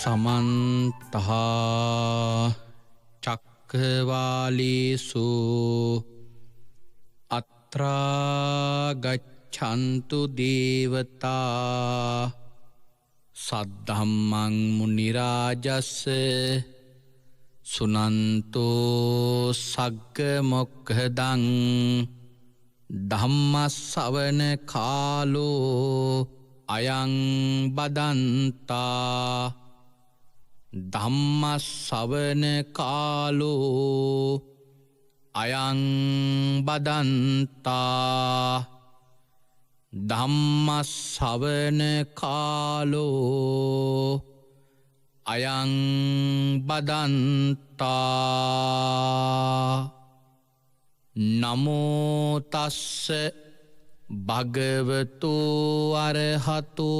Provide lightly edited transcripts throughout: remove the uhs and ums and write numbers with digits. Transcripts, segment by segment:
समन्तः चक्रवालेषु अत्रा गच्छन्तु देवता सद्धम्मं मुनिराजस्य सुनन्तो सग्गमोक्खदं धम्मश्रवण कालो अयं बदन्ता धम्मश्रवण कालो अयं बदन्ता धम्मश्रवण कालो अयं बदन्ता नमो तस्स भगवतो अरहतो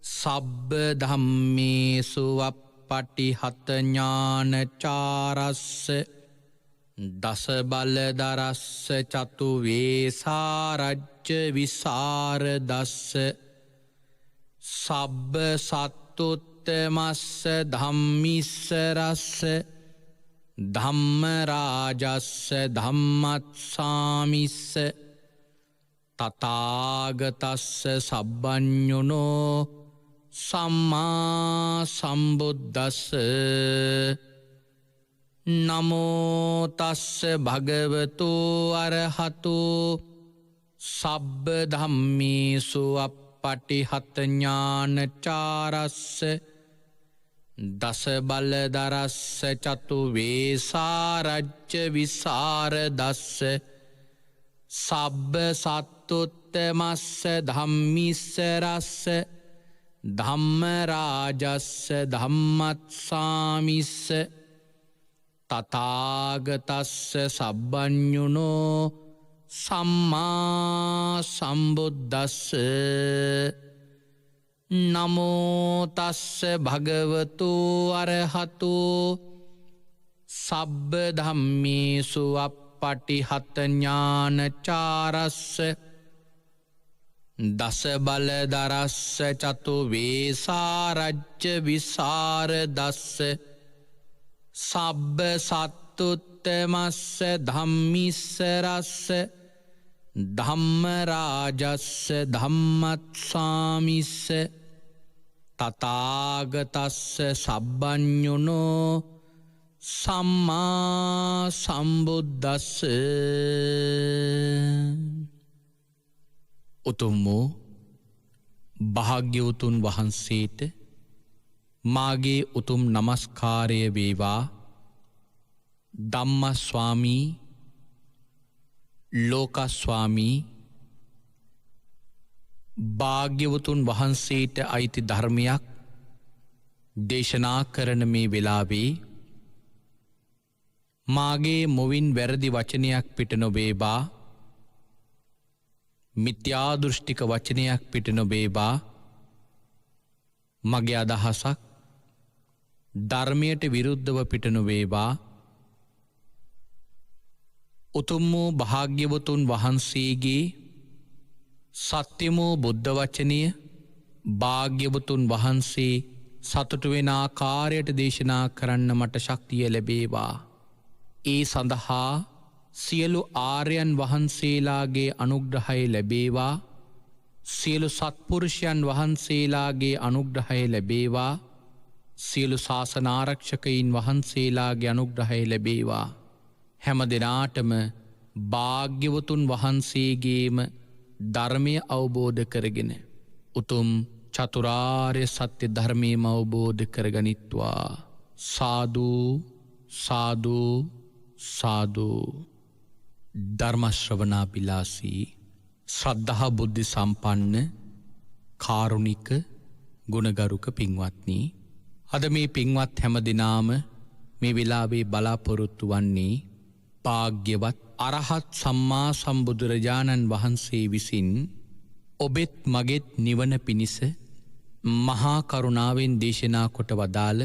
सब्ब धम्मेषु अपटिहत ज्ञानचारस्य दस बलधरस्य चतुर्वेशारज्य विशारदस्य सब्ब सत्तुत्तमस्य धम्मीश्वरस्य धम्मराजस्य धम्मस्वामिस्य तथागतस्य सब्बञ्जुनो सम्मा सम्बुद्धस्य नमो तस्य भगवतो अरहतो सब्ब धम्मेषु अपटिहत ज्ञानचारस्य दस बलधरस्य चतुर्वेशारज्य विशारदस्य सब्ब सत्तुत्तमस्य धम्मीश्वरस्य धम्मराजस्य धम्मस्वामिस्य तथागतस्य सब्बञ्जुनो सम्मा सम्बुद्धस्य नमो तस्य भगवतो अरहतो सब्ब धम्मेषु अपटिहत ज्ञानचारस्य दस बलधरस्य चतुर्वेशारज्य विशारदस्य सब्ब सत्तुत्तमस्य धम्मीश्वरस्य धम्मराजस्य धम्मस्वामिस्य तथागतस्य सब्बञ्जुनो सम्मा सम्बुद्धस्य උතුම් වූ භාග්‍යවතුන් වහන්සේට මාගේ උතුම් නමස්කාරය වේවා. ධම්මස්වාමී ලෝකස්වාමී භාග්‍යවතුන් වහන්සේට අයිති ධර්මයක් දේශනා කරන මේ වෙලාවේ මාගේ මුවින් වැරදි වචනයක් පිට නොවේවා, මිත්‍යා දෘෂ්ටික වචනයක් පිට නොවේවා. මගේ අදහසක් ධර්මයට විරුද්ධව පිට නොවේවා. උතුම් වූ භාග්‍යවතුන් වහන්සේගේ සත්‍යම වූ බුද්ධ වචනය භාග්‍යවතුන් වහන්සේ සතුටු වෙන ආකාරයට දේශනා කරන්න මට ශක්තිය ලැබේවා. ඒ සඳහා සියලු ආර්යයන් වහන්සේලාගේ අනුග්‍රහය ලැබේවා. සියලු සත්පුරුෂයන් වහන්සේලාගේ අනුග්‍රහය ලැබේවා. සියලු ශාසන ආරක්ෂකයින් වහන්සේලාගේ අනුග්‍රහය ලැබේවා. හැම දිනාටම භාග්‍යවතුන් වහන්සේගේම ධර්මය අවබෝධ කරගෙන උතුම් චතුරාර්ය සත්‍ය ධර්මයම අවබෝධ කරගනිත්වා. සාදු සාදු සාදු. ධර්ම ශ්‍රවණාබිලාසී ශ්‍රද්ධා බුද්ධ සම්පන්න කාරුණික ගුණගරුක පින්වත්නි, අද මේ පින්වත් හැම දිනාම මේ වෙලාවේ බලාපොරොත්තු වන්නේ භාග්‍යවත් අරහත් සම්මා සම්බුදුරජාණන් වහන්සේ විසින් ඔබෙත් මගෙත් නිවන පිණිස මහා කරුණාවෙන් දේශනා කොට වදාළ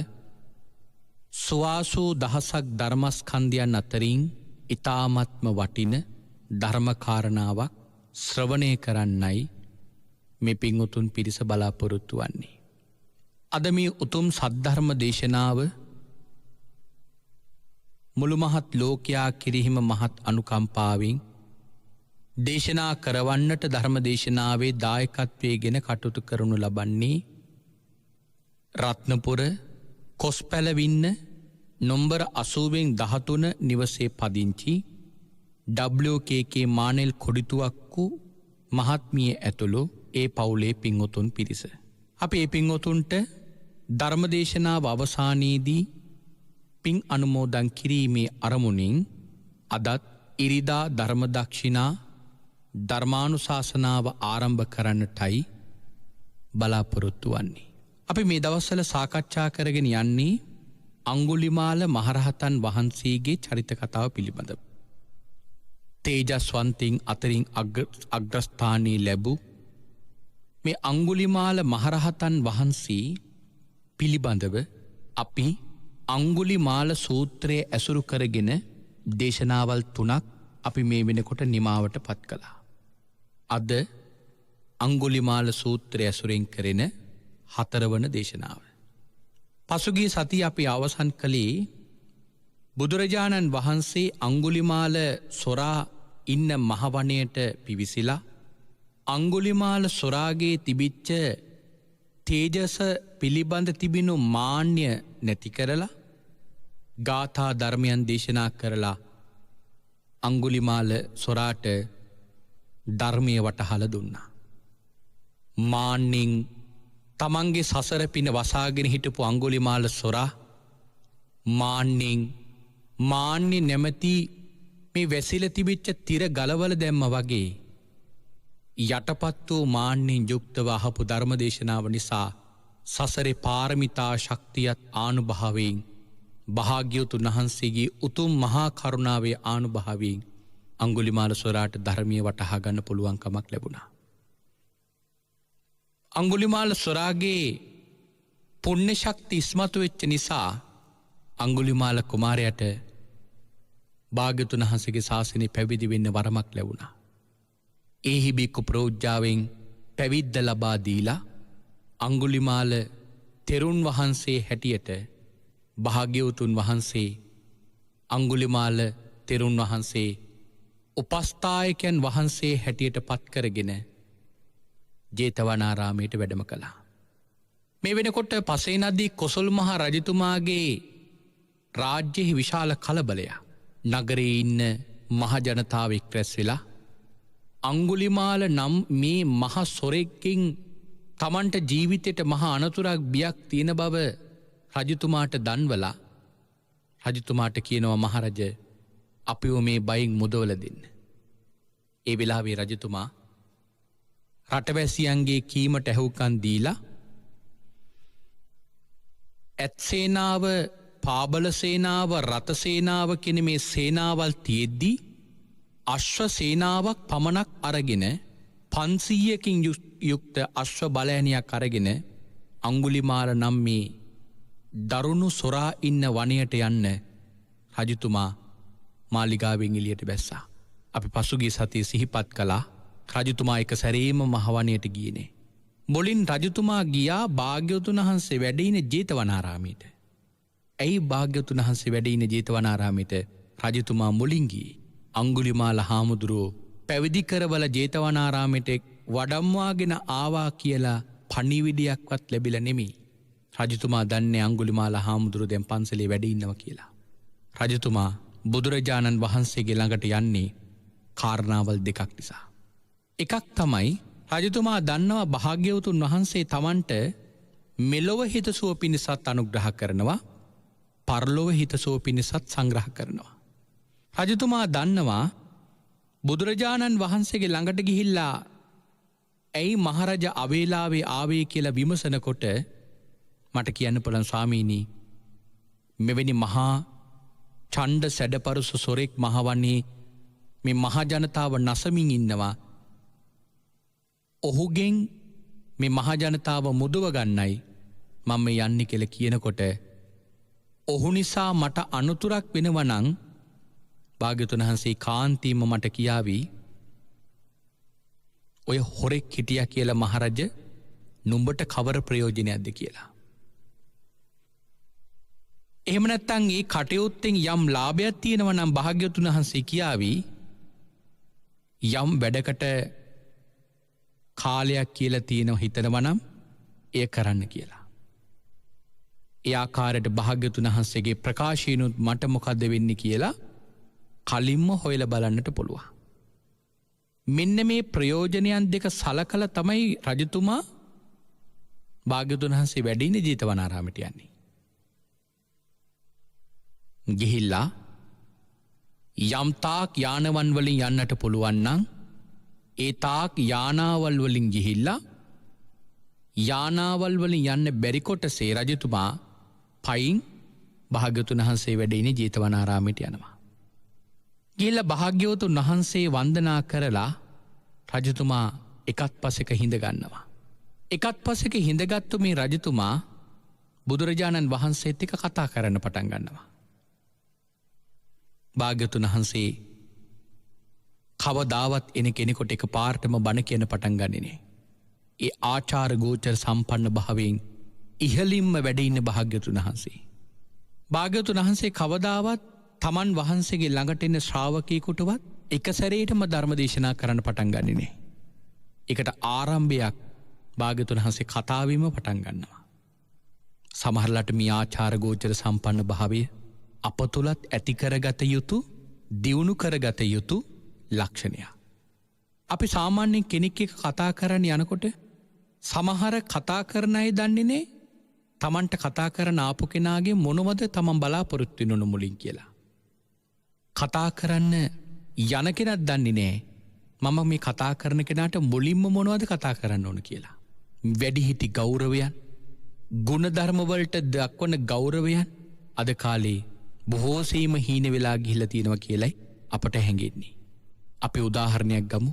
සුවාසූ දහසක් ධර්මස්කන්ධයන් අතරින් ඉතාමත්ම වටින ධර්මකාරණාවක් ශ්‍රවණය කරන්නයි මේ පින්වතුන් පිරිස බලාපොරොත්තු වන්නේ. අද මේ උතුම් සද්ධර්ම දේශනාව මුළු මහත් ලෝකයා කිරිහිම මහත් අනුකම්පාවෙන් දේශනා කරවන්නට ධර්ම දේශනාවේ දායකත්වය ගෙන කටයුතු කරනු ලබන්නේ රත්නපුර කොස්පැලවින්න නොම්බර 80 නිවසේ පදිංචි WKK මානෙල් කොඩිතුවක්කු මහත්මිය ඇතුළු ඒ පවුලේ පින්වතුන් පිරිස. අපි ඒ පින්වතුන්ට ධර්මදේශනාව අවසානයේදී පින් අනුමෝදන් කිරීමේ අරමුණින් අදත් ඉරිදා ධර්මදක්ෂිනා ධර්මානුශාසනාව ආරම්භ කරන්නටයි බලාපොරොත්තු වන්නේ. අපි මේ දවස්වල සාකච්ඡා කරගෙන යන්නේ අංගුලිමාල මහරහතන් වහන්සේගේ චරිත කතාව පිළිබඳව. තේජස්වන්තින් අතරින් අග්‍රස්ථානී ලැබූ මේ අංගුලිමාල මහරහතන් වහන්සේ පිළිබඳව අපි අංගුලිමාල සූත්‍රයේ ඇසුරු කරගෙන දේශනාවල් 3ක් අපි මේ වෙනකොට නිමාවට පත් කළා. අද අංගුලිමාල සූත්‍රය ඇසුරෙන් කරන 4 වන දේශනාව. පසුගිය සතිය අපි අවසන් කළේ බුදුරජාණන් වහන්සේ අංගුලිමාල සොරා ඉන්න මහවණයට පිවිසිලා අංගුලිමාල සොරාගේ තිබිච්ච තේජස පිළිබඳ තිබෙනු මාන්‍ය නැති කරලා ගාථා ධර්මයන් දේශනා කරලා අංගුලිමාල සොරාට ධර්මය වටහලා දුන්නා. මාන්නින් තමන්ගේ සසර පින වසාගෙන හිටපු අංගුලිමාල සොරා මාන්‍ය නැමැති මේ වැසිල තිබිච්ච තිර ගලවල දැම්ම වගේ යටපත් වූ මාන්නෙන් යුක්තව අහපු ධර්මදේශනාව නිසා සසරේ පාරමිතා ශක්තියත් ආනුභාවයෙන් භාග්‍යවතුන් වහන්සේගේ උතුම් මහා කරුණාවේ ආනුභාවයෙන් අංගුලිමාල සොරාට ධර්මීය වටහා ගන්න පුළුවන්කමක් ලැබුණා. අංගුලිමාල සොරාගේ පුණ්‍ය ශක්තිය ඉස්මතු වෙච්ච නිසා අංගුලිමාල කුමාරයාට භාග්‍යවතුන් වහන්සේගේ ශාසනය පැවිදි වෙන්න වරමක් ලැබුණා. ඒහි බික්කු ප්‍රෝජ්ජාවෙන් පැවිද්ද ලබා දීලා අංගුලිමාල තෙරුන් වහන්සේ හැටියට භාග්‍යවතුන් වහන්සේ අංගුලිමාල තෙරුන් වහන්සේ උපස්ථායකයන් වහන්සේ හැටියට පත් කරගෙන ජේතවනාරාමයට වැඩම කළා. මේ වෙනකොට පසේ නදී කොසල් මහ රජතුමාගේ රාජ්‍යෙහි විශාල කලබලයක්. නගරේ ඉන්න මහ ජනතාව එක්රැස් වෙලා අංගුලිමාල නම් මේ මහ සොරෙක්කින් තමන්ට ජීවිතයට මහා අනතුරක් බියක් තියෙන බව රජතුමාට දන්වලා රජතුමාට කියනවා මහරජ අපිව මේ බයින් මුදවල දෙන්න. ඒ වෙලාවේ රජතුමා රටවැසියන්ගේ කීමට ඇහුම්කන් දීලා ඇත්සේනාව පාබල සේනාව රත සේනාව කියන මේ සේනාවල් තියෙද්දී අශ්ව සේනාවක් පමණක් අරගෙන 500කින් යුක්ත අශ්ව බලෑනියක් අරගෙන අංගුලිමාල නම් මේ දරුණු සොරා ඉන්න වනයට යන්න රජතුමා මාලිගාවෙන් එළියට බැස්සා. අපි පසුගිය සතියේ සිහිපත් කළා රජතුමා එක සැරේම මහවනයට ගියනේ. මුලින් රජතුමා ගියා භාග්‍යවතුන් වහන්සේ වැඩ ඉන ජේතවනාරාමයට. ඇයි භාග්‍යවතුන් වහන්සේ වැඩ ඉන ජේතවනාරාමයට රජතුමා මුලින් ගියේ? අංගුලිමාල හාමුදුරුවෝ පැවිදි කරවල ජේතවනාරාමයට වඩම්වාගෙන ආවා කියලා පණිවිඩයක්වත් ලැබිලා නෙමෙයි. රජතුමා දන්නේ අංගුලිමාල හාමුදුරුවෝ දැන් පන්සලේ වැඩ ඉන්නවා කියලා. රජතුමා බුදුරජාණන් වහන්සේගේ ළඟට යන්නේ කාරණාවල් දෙකක් නිසා. එකක් තමයි රජතුමා දන්නවා භාග්‍යවතුන් වහන්සේ තමන්ට මෙලොව හිතසුව පිණිසත් අනුග්‍රහ කරනවා, පරලොව හිතසුව පිණිසත් සංග්‍රහ කරනවා. රජතුමා දන්නවා බුදුරජාණන් වහන්සේගේ ළඟට ගිහිල්ලා ඇයි මහරජ අවේලාවේ ආවේ කියලා විමසනකොට මට කියන්න පුළුවන් ස්වාමීනි මෙවැනි මහා ඡණ්ඩ සැඩපරුස සොරෙක් මහවන්නේ මේ මහ ජනතාව නසමින් ඉන්නවා. ඔහුගෙන් මේ මහ ජනතාව මුදව ගන්නයි මම යන්නේ කියලා කියනකොට ඔහු නිසා මට අනුතුරක් වෙනවා නම් භාග්‍යවතුන් වහන්සේ කාන්තීම මට කියාවි ඔය හොරෙක් හිටියා කියලා මහරජ නුඹට කවර ප්‍රයෝජනයක්ද කියලා. එහෙම නැත්නම් ඒ කටයුත්තෙන් යම් ලාභයක් තියෙනවා නම් භාග්‍යවතුන් වහන්සේ කියාවි යම් වැඩකට කාලයක් කියලා තියෙනවා හිතනවා නම් එය කරන්න කියලා. ඒ ආකාරයට භාග්‍යවතුන් වහන්සේගේ ප්‍රකාශයනුත් මට මොකද්ද වෙන්නේ කියලා කලින්ම හොයලා බලන්නට පුළුවන්. මෙන්න මේ ප්‍රයෝජනයන් දෙක සලකලා තමයි රජතුමා භාග්‍යවතුන් වහන්සේ වැඩ ඉන්නේ ජේතවනාරාමයට යන්නේ. ගිහිල්ලා යම් තාක් යානවන් වලින් යන්නට පුළුවන් නම් ඒ තාක් යානාවල් වලින් ගිහිල්ලා යානාවල් වලින් යන්න බැරි කොටසේ රජතුමා පයින් භාග්‍යවතුන් වහන්සේ වැඩ ඉන්නේ ජේතවනාරාමයට යනවා. ගිහිල්ලා භාග්‍යවතුන් වහන්සේ වන්දනා කරලා රජතුමා එකත් පසෙක හිඳ ගන්නවා. එකත් පසෙක හිඳගත්තු මේ රජතුමා බුදුරජාණන් වහන්සේත් එක්ක කතා කරන්න පටන් ගන්නවා. භාග්‍යවතුන් වහන්සේ කවදාවත් එන කෙනෙකුට එක පාර්ටම බණ කියන පටන් ගන්නේ. ඒ ආචාර ගෝචර සම්පන්න භාවයෙන් ඉහලින්ම වැඩ ඉන්න භාග්‍යවතුන් වහන්සේ. භාග්‍යවතුන් වහන්සේ කවදාවත් තමන් වහන්සේගේ ළඟට එන ශ්‍රාවකයෙකුටවත් එක සැරේටම ධර්ම දේශනා කරන්න පටන් ගන්නේ නෑ. ඒකට ආරම්භයක් භාග්‍යවතුන් වහන්සේ කතාවෙම පටන් ගන්නවා. සමහරලාට මේ ආචාර ගෝචර සම්පන්න භාවය අප තුළත් ඇති කරගත යුතු දියුණු කරගත යුතු ලක්ෂණයක්. අපි සාමාන්‍යයෙන් කෙනෙක් එක්ක කතා කරන්න යනකොට සමහර කතා කරන අය දන්නේ නෑ තමන්ට කතා කරන ආපු කෙනාගේ මොනවද තමන් බලාපොරොත්තු වෙන මුලින් කියලා. කතා කරන්න යන කෙනත් දන්නේ නෑ මම මේ කතා කරන කෙනාට මුලින්ම මොනවද කතා කරන්න ඕන කියලා. වැඩිහිටි ගෞරවයන් ගුණධර්ම වලට දක්වන ගෞරවයන් අද කාලේ බොහෝසෙයිම හීන වෙලා ගිහිල්ලා තියෙනවා කියලයි අපට හැඟෙන්නේ. අපි උදාහරණයක් ගමු.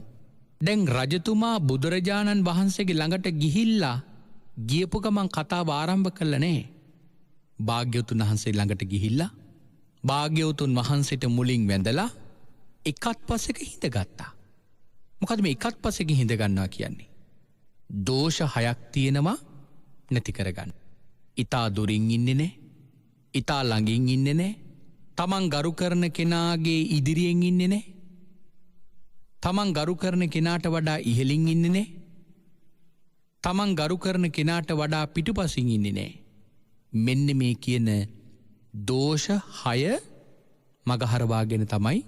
දැන් රජතුමා බුදුරජාණන් වහන්සේගේ ළඟට ගිහිල්ලා ගියපු ගමන් කතාව ආරම්භ කළා නෑ. භාග්‍යවතුන් වහන්සේ ළඟට ගිහිල්ලා භාග්‍යවතුන් වහන්සේට මුලින් වැඳලා එකත් පසෙක හිඳගත්තා. මොකද මේ එකත් පසෙක හිඳ ගන්නවා කියන්නේ? දෝෂ 6ක් තියෙනවා නැති කරගන්න. ඊතා දුරින් ඉන්නේ නෑ. ඊතා ළඟින් ඉන්නේ නෑ. තමන් ගරු කරන කෙනාගේ ඉදිරියෙන් ඉන්නේ නෑ. තමන් ගරු කරන කෙනාට වඩා ඉහළින් ඉන්නේ නෑ. තමන් ගරු කරන කෙනාට වඩා පිටුපසින් ඉන්නේ නෑ. මෙන්න මේ කියන දෝෂ 6 මගහරවාගෙන තමයි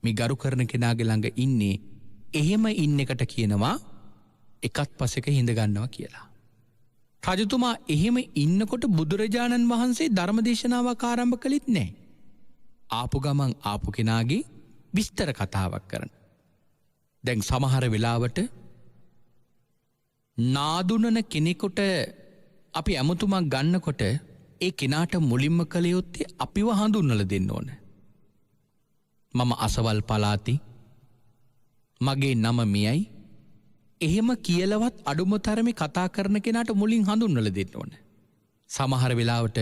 මේ ගරු කරන කෙනාගේ ළඟ ඉන්නේ. එහෙම ඉන්න එකට කියනවා එකත් පසෙක හිඳ ගන්නවා කියලා. රජතුමා එහෙම ඉන්නකොට බුදුරජාණන් වහන්සේ ධර්ම දේශනාවක් ආරම්භ කළෙත් නෑ. ආපු ගමන් ආපු කෙනාගේ විස්තර කතාවක් කරන. දැන් සමහර වෙලාවට නාදුනන කෙනෙකුට අපි ඇමතුමක් ගන්නකොට ඒ කෙනාට මුලින්ම කළ යුත්තේ අපිව හඳුන්වලා දෙන්න ඕන. මම අසවල් පළාති මගේ නම මෙයයි එහෙම කියලවත් අඩුම තරමේ කතා කරන කෙනාට මුලින් හඳුන්වලා දෙන්න ඕන. සමහර වෙලාවට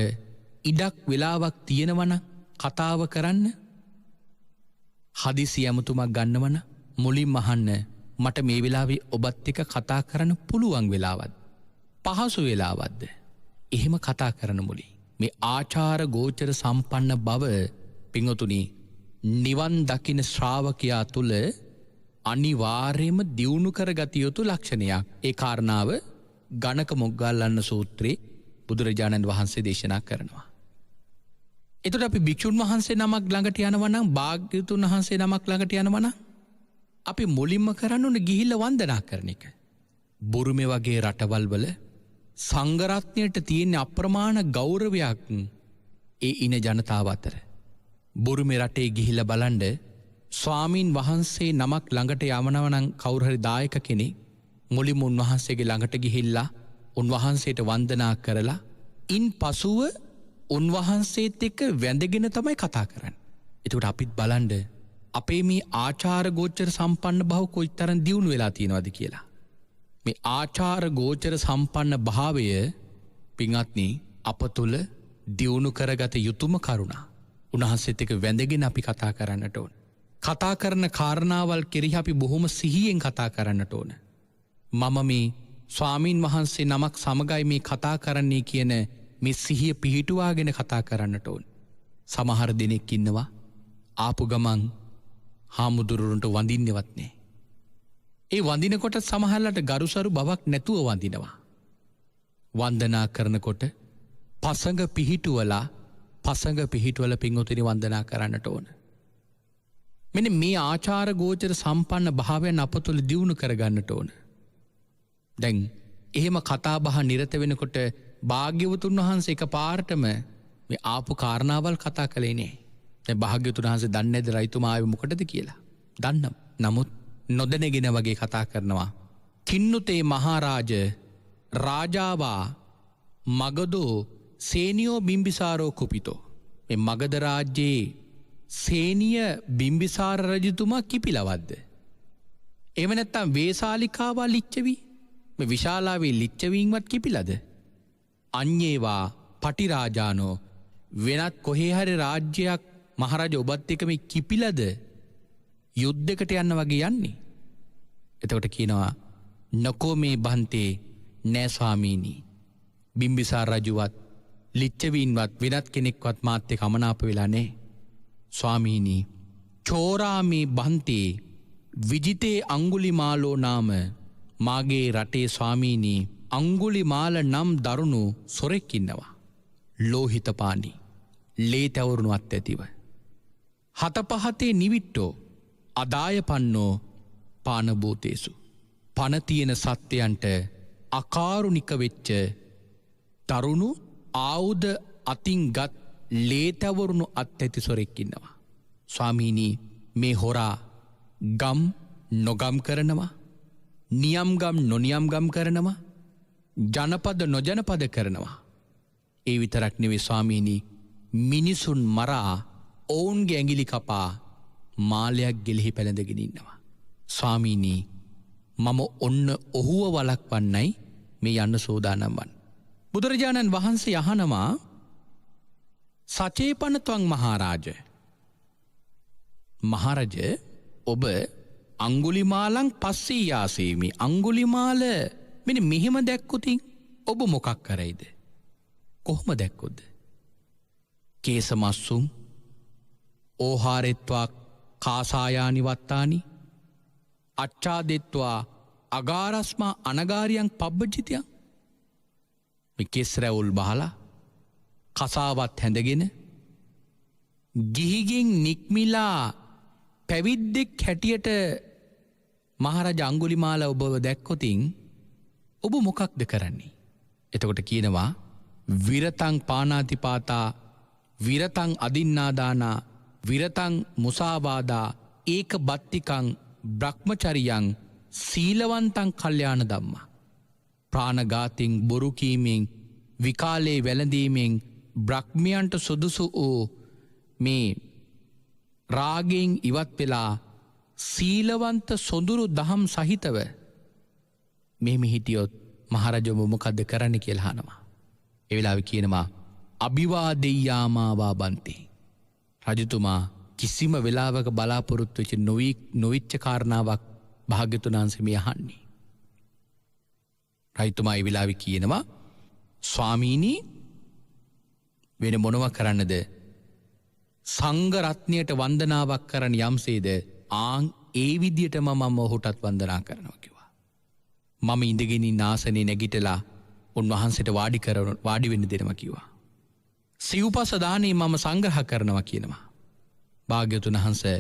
ඉඩක් වෙලාවක් තියෙනවනම් කතාව කරන්න හදිසි ඇමතුමක් ගන්නවන මුලින්ම අහන්න මට මේ වෙලාවේ ඔබත් එක්ක කතා කරන්න පුළුවන් වෙලාවක්ද පහසු වෙලාවක්ද එහෙම කතා කරන මුලින් මේ ආචාර ගෝචර සම්පන්න බව පින්වතුනි නිවන් දකින ශ්‍රාවකයා තුල අනිවාර්යයෙන්ම දියුණු කරගත යුතු ලක්ෂණයක්. ඒ කාරණාව ගණක මොග්ගල්ලාන සූත්‍රයේ බුදුරජාණන් වහන්සේ දේශනා කරනවා. එතකොට අපි භික්ෂුන් වහන්සේ නමක් ළඟට යනවා නම් භාග්‍යවතුන් වහන්සේ නමක් ළඟට යනවා නම් අපි මුලින්ම කරන්න ඕනේ ගිහිල්ලා වන්දනා කරන එක. බුරුමේ වගේ රටවල් වල සංඝ රත්නයට තියෙන අප්‍රමාණ ගෞරවයක් ඒ ඉන ජනතාව අතර. බුරුමේ රටේ ගිහිල්ලා බලන්න ස්වාමීන් වහන්සේ නමක් ළඟට යවනවා නම් කවුරු හරි දායක කෙනෙක් මුලින්ම උන්වහන්සේගේ ළඟට ගිහිල්ලා උන්වහන්සේට වන්දනා කරලා ඉන් පසුව උන්වහන්සේත් එක්ක වැඳගෙන තමයි කතා කරන්නේ. ඒකට අපිත් බලන්න අපේ මේ ආචාර ගෝචර සම්පන්න බව කොයිතරම් දියුණු වෙලා තියෙනවද කියලා. මේ ආචාර ගෝචර සම්පන්න භාවය පින්වත්නි අප තුළ දියුණු කරගත යුතුම කරුණා. උන්වහන්සේත් එක්ක වැඳගෙන අපි කතා කරන්නට ඕන. කතා කරන කාරණාවල් කෙරෙහි අපි බොහොම සිහියෙන් කතා කරන්නට ඕන. මම මේ ස්වාමීන් වහන්සේ නමක් සමගයි මේ කතා කරන්නේ කියන මේ සිහිය පිහිටුවාගෙන කතා කරන්නට ඕන. සමහර දෙනෙක් ඉන්නවා ආපු ගමන් හාමුදුරුවන්ට වඳින්නවත් නෑ. ඒ වඳිනකොට සමහරලට ගරුසරු බවක් නැතුව වඳිනවා. වන්දනා කරනකොට පසඟ පිහිටුවල පින්වතුනි වන්දනා කරන්නට ඕන. මෙන්න මේ ආචාර ගෝචර සම්පන්න භාවයන් අප තුළ දියුණු කරගන්නට ඕන. දැන් එහෙම කතා බහ නිරත වෙනකොට භාග්‍යවතුන් වහන්සේ එක පාරටම මේ ආපු කාරණාවල් කතා කළේ නෑ. දැන් භාග්‍යවතුන් වහන්සේ දන්නේ නැද්ද රයිතුමා ආවේ මොකටද කියලා? දන්නම්. නමුත් නොදැනගෙන වගේ කතා කරනවා. කින්නුතේ මහරජ රාජාවා මගදෝ සේනියෝ බිම්බිසාරෝ කුපිතෝ. මේ මගධ රාජ්‍යයේ සේනිය බිම්බිසාර රජතුමා කිපිලවද්ද? එහෙම නැත්නම් වේසාලිකාවා ලිච්ඡවි මේ විශාලාවේ ලිච්ඡවීන්වත් කිපිලද? අඤ්ඤේවා පටිරාජානෝ වෙනත් කොහේ හරි රාජ්‍යයක් මහරජ ඔබත් එක්ක මේ කිපිලද යුද්ධයකට යන්න වගේ යන්නේ? එතකොට කියනවා නකෝ මේ බන්තේ නෑ ස්වාමීනි. බිම්බිසාර රජුවත් ලිච්ඡවීන්වත් වෙනත් කෙනෙක්වත් මාත් එක්ක අමනාප වෙලා නෑ. ස්වාමීනි චෝරාමේ බන්තේ විජිතේ අංගුලිමාලෝ නාම මාගේ රටේ ස්වාමීනි අංගුලිමාල නම් දරුණු සොරෙක් ඉන්නවා. ලෝහිතපානි ලේ තවරුණු අත් ඇතිව. හතපහතේ නිවිට්ටෝ අදාය පන්නෝ පානභූතේසු. පනතියන සත්‍යයන්ට අකාරුණික වෙච්ච තරුණු ආවුද අතින් ගත් ලේතැවරුණු අත් ඇති සොරෙක්කින්නවා. ස්වාමීනී මේ හොරා ගම් නොගම් කරනවා. නියම්ගම් නොනියම්ගම් කරනවා. ජනපද නොජනපද කරනවා. ඒ විතරක් නෙවේ ස්වාමීනී මිනිසුන් මරා ඔවුන්ගේ ඇඟිලි කපා මාලයක් ගෙලෙහි පැළඳගෙන ඉන්නවා. ස්වාමීනී මම ඔන්න ඔහුව වළක්වන්නයි මේ යන්න සෝදානම් වන්. බුදුරජාණන් වහන්සේ අහනවා සචේපනත්වං මහරජ. මහරජ ඔබ අංගුලිමාලං පස්සේ යාසේමි. අංගුලිමාල මෙන්න මෙහෙම දැක්කොතින් ඔබ මොකක් කරයිද? කොහොම දැක්කොද්ද? කේසමස්සුම් ඕහාරෙත්වා කාසායානි වත්තානි අච්චාදෙත්වා අගාරස්මා අනගාරියන් පබ්බජිතයන්. මේ කෙස් රැවුල් බහලා කසාවත් හැඳගෙන ගිහිගෙන් නික්මිලා පැවිද්දෙක් හැටියට මහරජ අංගුලිමාල ඔබව දැක්කොතින් ඔබ මොකක්ද කරන්නේ? එතකොට කියනවා විරතං පානාතිපාතා විරතං අදින්නාදානා විරතං මුසාවාදා ඒක බත්තිකං බ්‍රහ්මචරියං සීලවන්තං කල්යාණ ධම්මා. ප්‍රාණඝාතෙන් බොරු කීමෙන් විකාලේ වැළඳීමෙන් බ්‍රහ්මයන්ට සුදුසු වූ මේ රාගයෙන් ඉවත් වෙලා සීලවන්ත සොඳුරු දහම් සහිතව මෙහෙම හිටියොත් මහරජව මොකද්ද කරන්න කියලා අහනවා. ඒ වෙලාවේ කියනවා අභිවාදෙය්‍යාමාවා බන්තේ. රජතුමා කිසිම වෙලාවක බලාපොරොත්තු වෙච්ච නොවිච්ච කාරණාවක් භාග්‍යතුන් වහන්සේ මේ අහන්නේ. රජතුමා ඒ වෙලාවේ කියනවා ස්වාමීනි වෙන මොනව කරන්නද? සංඝ රත්නයට වන්දනාවක් කරන්න යම්සේද ආන් ඒ විදියටම මම ඔහුටත් වන්දනා කරනවා කිව්වා. මම ඉඳගෙන ඉන්න ආසනේ නැගිටලා උන්වහන්සේට වාඩි වෙන්න දෙනවා කිව්වා. සිව්පස දානේ මම සංග්‍රහ කරනවා කියනවා. භාග්‍යවතුන් වහන්සේ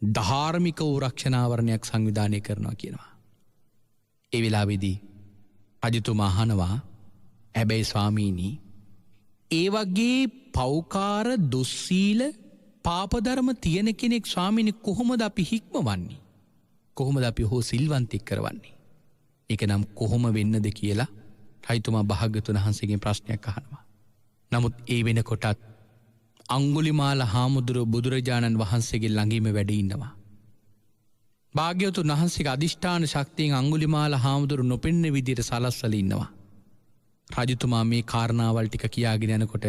ධාර්මික වූ රක්ෂණාවරණයක් සංවිධානය කරනවා කියනවා. ඒ වෙලාවේදී රජතුමා අහනවා හැබැයි ස්වාමීනි ඒ වගේ පෞකාර දුස්සීල පාපධර්ම තියෙන කෙනෙක් ස්වාමීනි කොහොමද අපි හික්මවන්නේ? කොහොමද අපි හෝ සිල්වන්තෙක් කරවන්නේ? ඒක නම් කොහොම වෙන්නද කියලා රජතුමා භාග්‍යවතුන් වහන්සේගෙන් ප්‍රශ්නයක් අහනවා. නමුත් ඒ වෙනකොටත් අංගුලිමාල හාමුදුරුවෝ බුදුරජාණන් වහන්සේගේ ළඟින්ම වැඩ ඉන්නවා. භාග්‍යවතුන් වහන්සේගේ අධිෂ්ඨාන ශක්තියෙන් අංගුලිමාල හාමුදුරුවෝ නොපෙනෙන විදියට සලස්වල ඉන්නවා. රජතුමා මේ කාරණාවල් ටික කියාගෙන යනකොට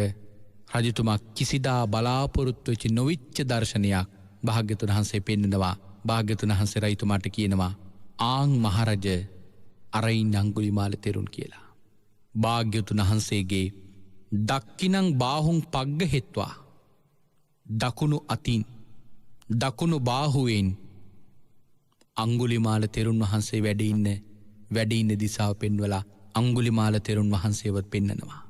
රජතුමා කිසිදා බලාපොරොත්තු වෙච්ච නොවිච්ච දර්ශනයක් භාග්‍යවතුන් වහන්සේ පෙන්නනවා. භාග්‍යවතුන් වහන්සේ රජතුමාට කියනවා ආන් මහරජ අරයින් අංගුලිමාල තෙරුන් කියලා. භාග්‍යවතුන් වහන්සේගේ දක්කිනං බාහුන් පග්ග හෙත්වා දකුණු අතින් දකුණු බාහුවෙන් අංගුලිමාල තෙරුන් වහන්සේ වැඩඉන්න දිසාව පෙන්වලා අංගුලිමාල තෙරුන් වහන්සේවත් පෙන්නනවා.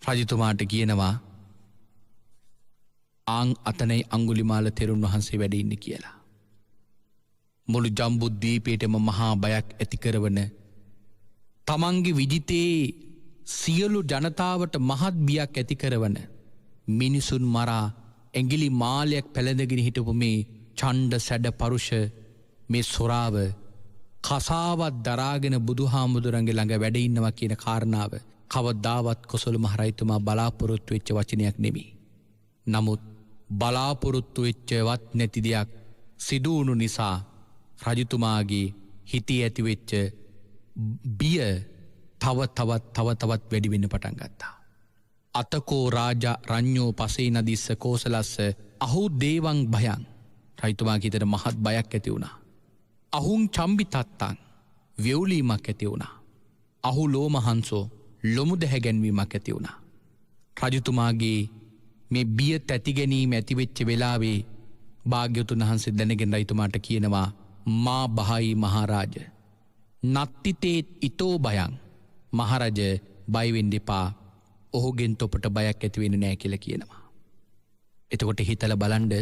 රජතුමාට කියනවා අතනයි අංගුලිමාල තෙරුන් වහන්සේ වැඩඉන්න කියලා. මුළු ජම්බුද්දීපයටම මහා බයක් ඇතිකරවන තමන්ගේ විජිතයේ සියලු ජනතාවට මහත් බියක් ඇතිකරවන මිනිසුන් මරා ඇගිලි මාලයක් පැළඳගෙන හිටපු මේ චණ්ඩ සැඩ පරුෂ මේ සොරාව කසාවත් දරාගෙන බුදු හාමුදුරන්ගේ ළඟ වැඩඉන්නවා කියන කාරණාව කවදාවත් කොසොල් මහරයිතුමා බලාපොරොත්තු වෙච්ච වචනයක් නෙමෙයි. නමුත් බලාපොරොත්තු වෙච්චවත් නැති දෙයක් සිදුවුණු නිසා රජතුමාගේ හිතේ ඇතිවෙච්ච බිය තව තවත් වැඩි වෙන්න පටන් ගත්තා. අතකෝ රාජා රඤ්ඤෝ පසේ නදිස්ස කෝසලස්ස අහු දේවං භයං. රජතුමාගේ හිතට මහත් බයක් ඇති වුණා. අහුං චම්බි තත්තං වෙවුලීමක් ඇති වුණා. අහු ලෝමහංසෝ ලොමු දැහැගැන්වීමක් ඇති වුණා. රජතුමාගේ මේ බිය තැති ගැනීම ඇතිවෙච්ච වෙලාවේ භාග්‍යවතුන් වහන්සේ දැනගෙන රජතුමාට කියනවා මා බහයි මහරජ නත්තිතේත් ඉතෝ බයං. මහරජ බය වෙන්න එපා. ඔහුගෙන් තොපට බයක් ඇති වෙන්නේ නැහැ කියලා කියනවා. එතකොට හිතලා බලන්න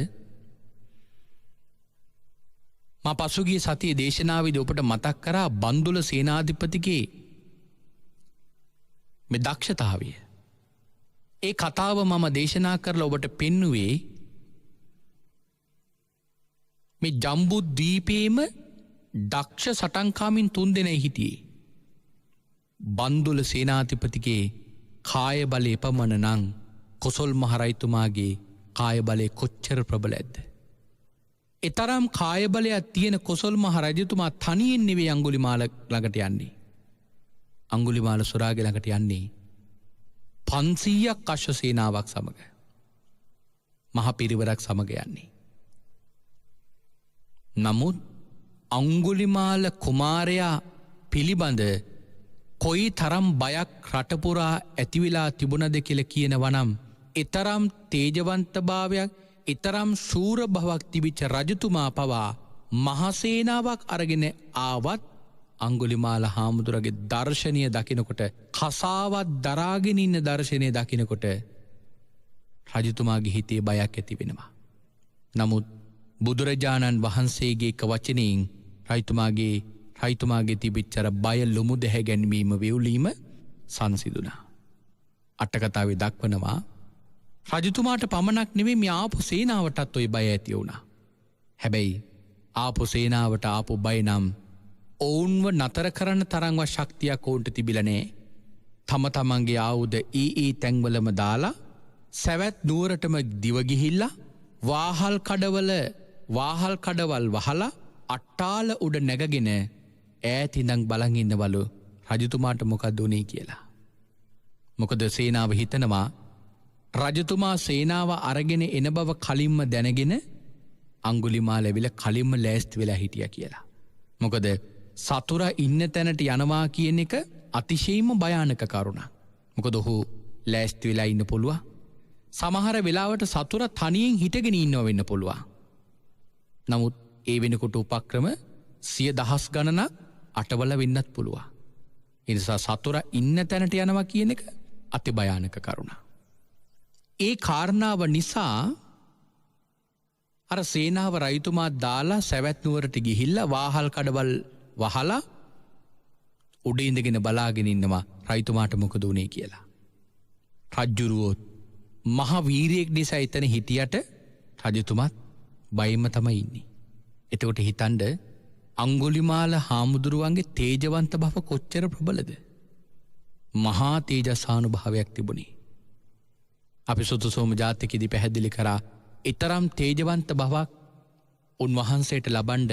මා පසුගිය සතියේ දේශනාවේදී ඔබට මතක් කරා බන්දුල සේනාධිපතිගේ මේ දක්ෂතාවය. ඒ කතාව මම දේශනා කරලා ඔබට පෙන්නුවේ මේ ජම්බුද්වීපයේම දක්ෂ සටන්කාමින් 3 දෙනෙක් හිටියේ. බන්දුල සේනාධිපතිගේ කාය බලය එපමණ නම් කොසොල් මහරජතුමාගේ කාය බලය කොච්චර ප්‍රබලද? එතරම් කාය බලයක් තියෙන කොසොල් මහරජතුමා තනියෙන් නෙවෙයි අංගුලිමාල ළඟට යන්නේ. අංගුලිමාල සොරාගේ ළඟට යන්නේ 500ක් අශ්ව සේනාවක් සමග මහ පිරිවරක් සමග යන්නේ. නමුත් අංගුලිමාල කුමාරයා පිළිබඳ කොයි තරම් බයක් රටපුරා ඇතිවෙලා තිබුණද කියලා කියනවනම් එතරම් තේජවන්තභාවයක් එතරම් ශූර බවක් තිබිච්ච රජතුමා පවා මහසේනාවක් අරගෙන ආවත් අංගුලිමාල හාමුදුරගේ දර්ශනය දකිනකොට කසාවත් දරාගෙන ඉන්න දර්ශනය දකිනකොට රජතුමාගේ හිතේ බයක් ඇති වෙනවා. නමුත් බුදුරජාණන් වහන්සේගේ එක වචනයෙන් රජතුමාගේ තිබිච්ච බය ලොමු දැහැ ගැනීම වෙවුලීම සංසිඳුණා. අට කතාවේ දක්වනවා රජතුමාට පමණක් නෙවෙයි මේ ආපු සේනාවටත් ওই බය ඇති වුණා. හැබැයි ආපු සේනාවට ආපු බය නම් ඔවුන්ව නතර කරන්න තරම්වත් ශක්තියක් ඔවුන්ට තිබිලා නැහැ. තම තමන්ගේ ආයුධ තැන්වලම දාලා සවැත් නුවරටම දිව ගිහිල්ලා වාහල් කඩවල් වහලා අට්ටාල උඩ නැගගෙන ඈත ඉඳන් බලන් ඉන්නවලු රජතුමාට මොකද උනේ කියලා. මොකද සේනාව හිතනවා රජතුමා සේනාව අරගෙන එන බව කලින්ම දැනගෙන අංගුලිමාල ඇවිල්ලා කලින්ම ලෑස්ති වෙලා හිටියා කියලා. මොකද සතුරා ඉන්න තැනට යනවා කියන එක අතිශයින්ම භයානක කරුණක්. මොකද ඔහු ලෑස්ති වෙලා ඉන්න පුළුවන්. සමහර වෙලාවට සතුරා තනියෙන් හිටගෙන ඉන්නව වෙන්න පුළුවන්. නමුත් ඒ වෙනකොට උපක්‍රම 100,000 ගණනක් අටවල වෙන්නත් පුළුවන්. ඒ නිසා සතුරා ඉන්න තැනට යනවා කියන එක අති භයානක කරුණක්. ඒ කාරණාව නිසා අර සේනාව රජතුමා දාලා සවැත් නුවරට ගිහිල්ලා වාහල් කඩවල් වහලා උඩ ඉඳගෙන බලාගෙන ඉන්නවා රජතුමාට මොකද වුනේ කියලා. රජ්ජුරුවෝ මහ වීරියෙක් නිසා එතන හිටියට රජතුමාත් බයින්ම තමයි ඉන්නේ. එතකොට හිතන්න අංගුලිමාල හාමුදුරුවන්ගේ තේජවන්ත බව කොච්චර ප්‍රබලද? මහා තේජසානුභාවයක් තිබුණේ. අපි සුතුසෝම ජාතකයේදී පැහැදිලි කරා ඊතරම් තේජවන්ත බවක් උන්වහන්සේට ලබන්න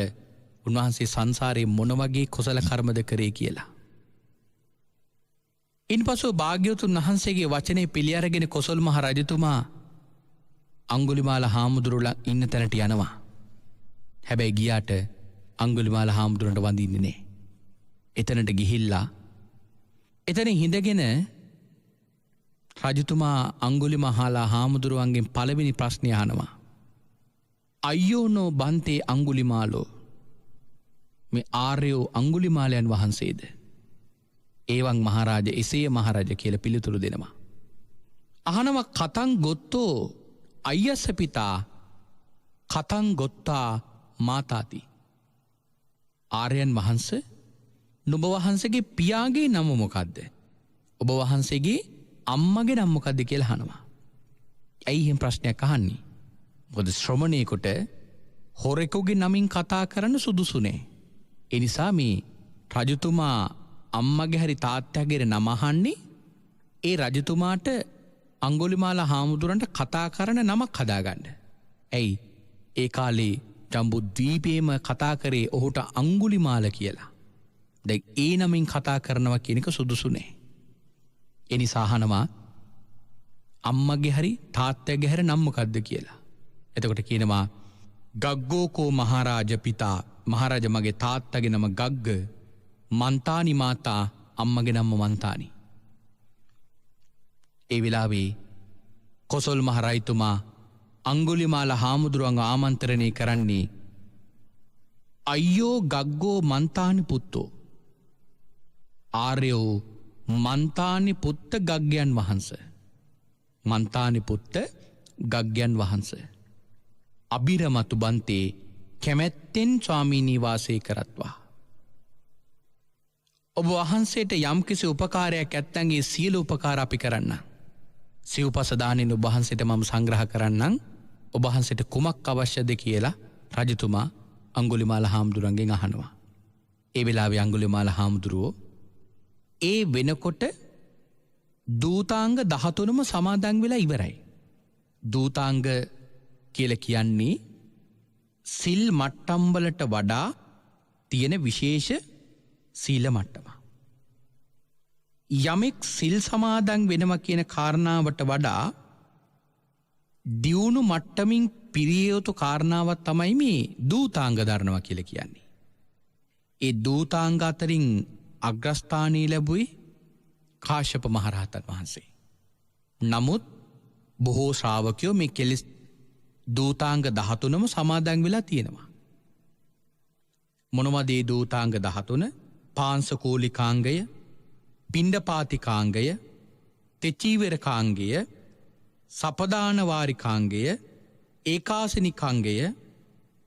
උන්වහන්සේ සංසාරේ මොන වගේ කුසල කර්මද කරේ කියලා. ඉන්පසු භාග්‍යවතුන් වහන්සේගේ වචනේ පිළි අරගෙන කොසල් මහ රජතුමා අංගුලිමාල හාමුදුරුවලා ඉන්න තැනට යනවා. හැබැයි ගියාට අංගුලිමාල හාමුදුරන්ට වඳින්නේ නැහැ. එතනට ගිහිල්ලා එතන හිඳගෙන රජතුමා අංගුලිමහාලා හාමුදුරුවන්ගෙන් පළවෙනි ප්‍රශ්නය අහනවා. අයියෝනෝ බන්තේ අංගුලිමාලෝ, මේ ආර්යෝ අංගුලිමාලයන් වහන්සේද? ඒවන් මහරාජ එසේ මහරජ කියල පිළිතුරු දෙනවා. අහනව කතන් ගොත්තෝ අයියස්ස පිතා කතන් ගොත්තා මාතාති. ආර්යයන් වහන්ස, නුඹ වහන්සගේ පියාගේ නම මොකක්ද? ඔබ වහන්සේගේ අම්මගේ නම් මොකක්ද කියලා අහනවා. ඇයි එහෙම ප්‍රශ්නයක් අහන්නේ? මොකද ශ්‍රමණයෙකුට හොරෙකුගේ නමින් කතා කරන්න සුදුසුනේ. ඒ නිසා මේ රජතුමා අම්මගේ හරි තාත්තගේ නම අහන්නේ ඒ රජතුමාට අංගුලිමාල හාමුදුරන්ට කතා කරන නමක් හදාගන්න. ඇයි ඒ කාලේ ජම්බුද්වීපයේම කතා කරේ ඔහුට අංගුලිමාල කියලා. දැන් ඒ නමින් කතා කරනවා කියන එක සුදුසුනේ. ඒ නිසා අහනවා අම්මගේ හරි තාත්තගේ හරි නම මොකද්ද කියලා. එතකොට කියනවා ගග්ගෝකෝ මහරජ පිතා, මහරජ මගේ තාත්තගේ නම ගග්ග, මන්තානි මාතා, අම්මගේ නම මන්තානි. ඒ වෙලාවේ කොසල් මහරජතුමා අංගුලිමාල හාමුදුරුවන්ව ආමන්ත්‍රණය කරන්නේ අයියෝ ගග්ගෝ මන්තානි පුත්තෝ, ආර්යෝ මන්තානි පුත්ත ගග්ගයන් වහන්ස, මන්තානි පුත්ත ගග්ගයන් වහන්ස, අබිරමතු බන්තේ කැමැත්තෙන් ස්වාමීනී වාසය කරත්වා. ඔබ වහන්සේට යම්කිසි උපකාරයක් ඇත්තන්ගේ සියලු උපකාර අපි කරන්න. සිව්පසදානෙන් ඔබ වහන්සේට මම සංග්‍රහ කරන්නම්. ඔබ වහන්සේට කුමක් අවශ්‍යද කියලා රජතුමා අංගුලිමාල හාමුදුරන්ගෙන් අහනවා. ඒ වෙලාවේ අංගුලිමාල හාමුදුරුවෝ ඒ වෙනකොට දූතාංග 13ම සමාදන් වෙලා ඉවරයි. දූතාංග කියලා කියන්නේ සිල් මට්ටම් වලට වඩා තියෙන විශේෂ සීල මට්ටම. යමෙක් සිල් සමාදන් වෙනවා කියන කාරණාවට වඩා දියුණු මට්ටමින් පිරිය යුතු කාරණාවක් තමයි මේ දූතාංග දරනවා කියලා කියන්නේ. ඒ දූතාංග අතරින් අග්‍රස්ථානීය ලැබුවේ කාශ්‍යප මහරහතන් වහන්සේ. නමුත් බොහෝ ශ්‍රාවකයෝ මේ කෙලෙස් දූතාංග 13ම සමාදන් වෙලා තියෙනවා. මොනවද ඒ දූතාංග 13? පාංශකූලිකාංගය, පිණ්ඩපාතිකාංගය, තෙචීවරකාංගය, සපදානවාරිකාංගය, ඒකාසනිකාංගය,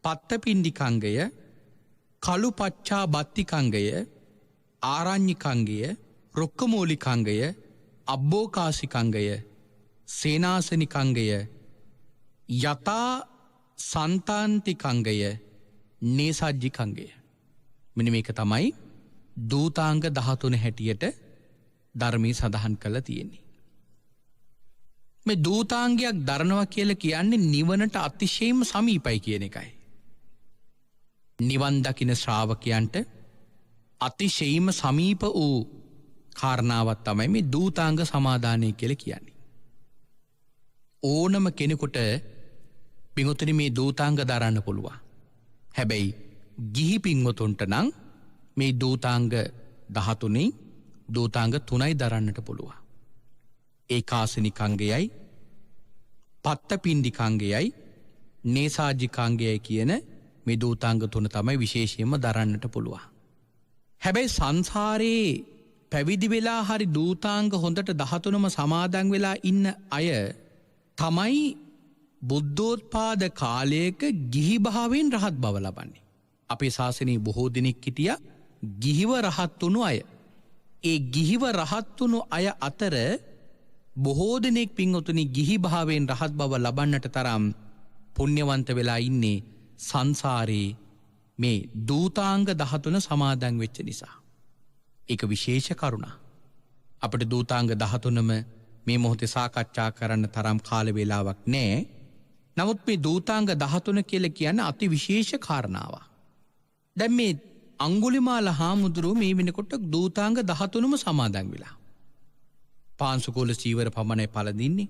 පත්තපිණ්ඩිකාංගය, කළුපච්චා බත්තිකාංගය, ආරඤ්ඤිකාංගය, රුක්කමූලිකාංගය, අබ්බෝකාසිකාංගය, සේනාසනිකාංගය, යතා සන්තාන්තිකාංගය, නේසජ්ජිකාංගය. මෙන්න මේක තමයි දූතාංග 13 හැටියට ධර්මයේ සඳහන් කරලා තියෙන්නේ. මේ දූතාංගයක් දරනවා කියලා කියන්නේ නිවනට අතිශයින්ම සමීපයි කියන එකයි. නිවන් දකින ශ්‍රාවකයන්ට අතිශයින්ම සමීප වූ කාරණාවක් තමයි මේ දූතාංග සමාදානය කියලා කියන්නේ. ඕනම කෙනෙකුට පින්වතුනි මේ දූතාංග දරන්න පුළුවන්. හැබැයි ගිහි පින්වතුන්ට නම් මේ දූතාංග 13න් දූතාංග 3යි දරන්නට පුළුවන්. ඒකාසනිකාංගයයි, පත්තපිණ්ඩිකාංගයයි, නේසාජිකාංගයයි කියන මේ දූතාංග 3 තමයි විශේෂයෙන්ම දරන්නට පුළුවන්. හැබැයි සංසාරේ පැවිදි වෙලා හරි දූතාංග හොඳට 13ම සමාදන් වෙලා ඉන්න අය තමයි බුද්ධෝත්පාද කාලයක ගිහි භාවයෙන් රහත් බව ලබන්නේ. අපේ ශාසනයේ බොහෝ දෙනෙක් හිටියා ගිහිව රහත් වුණු අය. ඒ ගිහිව රහත් වුණු අය අතර බොහෝ දෙනෙක් පින්වතුනි ගිහි භාවයෙන් රහත් බව ලබන්නට තරම් පුණ්‍යවන්ත වෙලා ඉන්නේ සංසාරේ මේ දූතාංග 13 සමාදන් වෙච්ච නිසා. ඒක විශේෂ කරුණක්. අපිට දූතාංග 13ම මේ මොහොතේ සාකච්ඡා කරන්න තරම් කාල වේලාවක් නැහැ. නමුත් මේ දූතාංග 13 කියලා කියන්නේ අති විශේෂ කාරණාවක්. දැන් මේ අංගුලිමාල හාමුදුරුවෝ මේ වෙනකොට දූතාංග 13ම සමාදන් වෙලා. පාංශුකූල සීවර පමණයි පළඳින්නේ.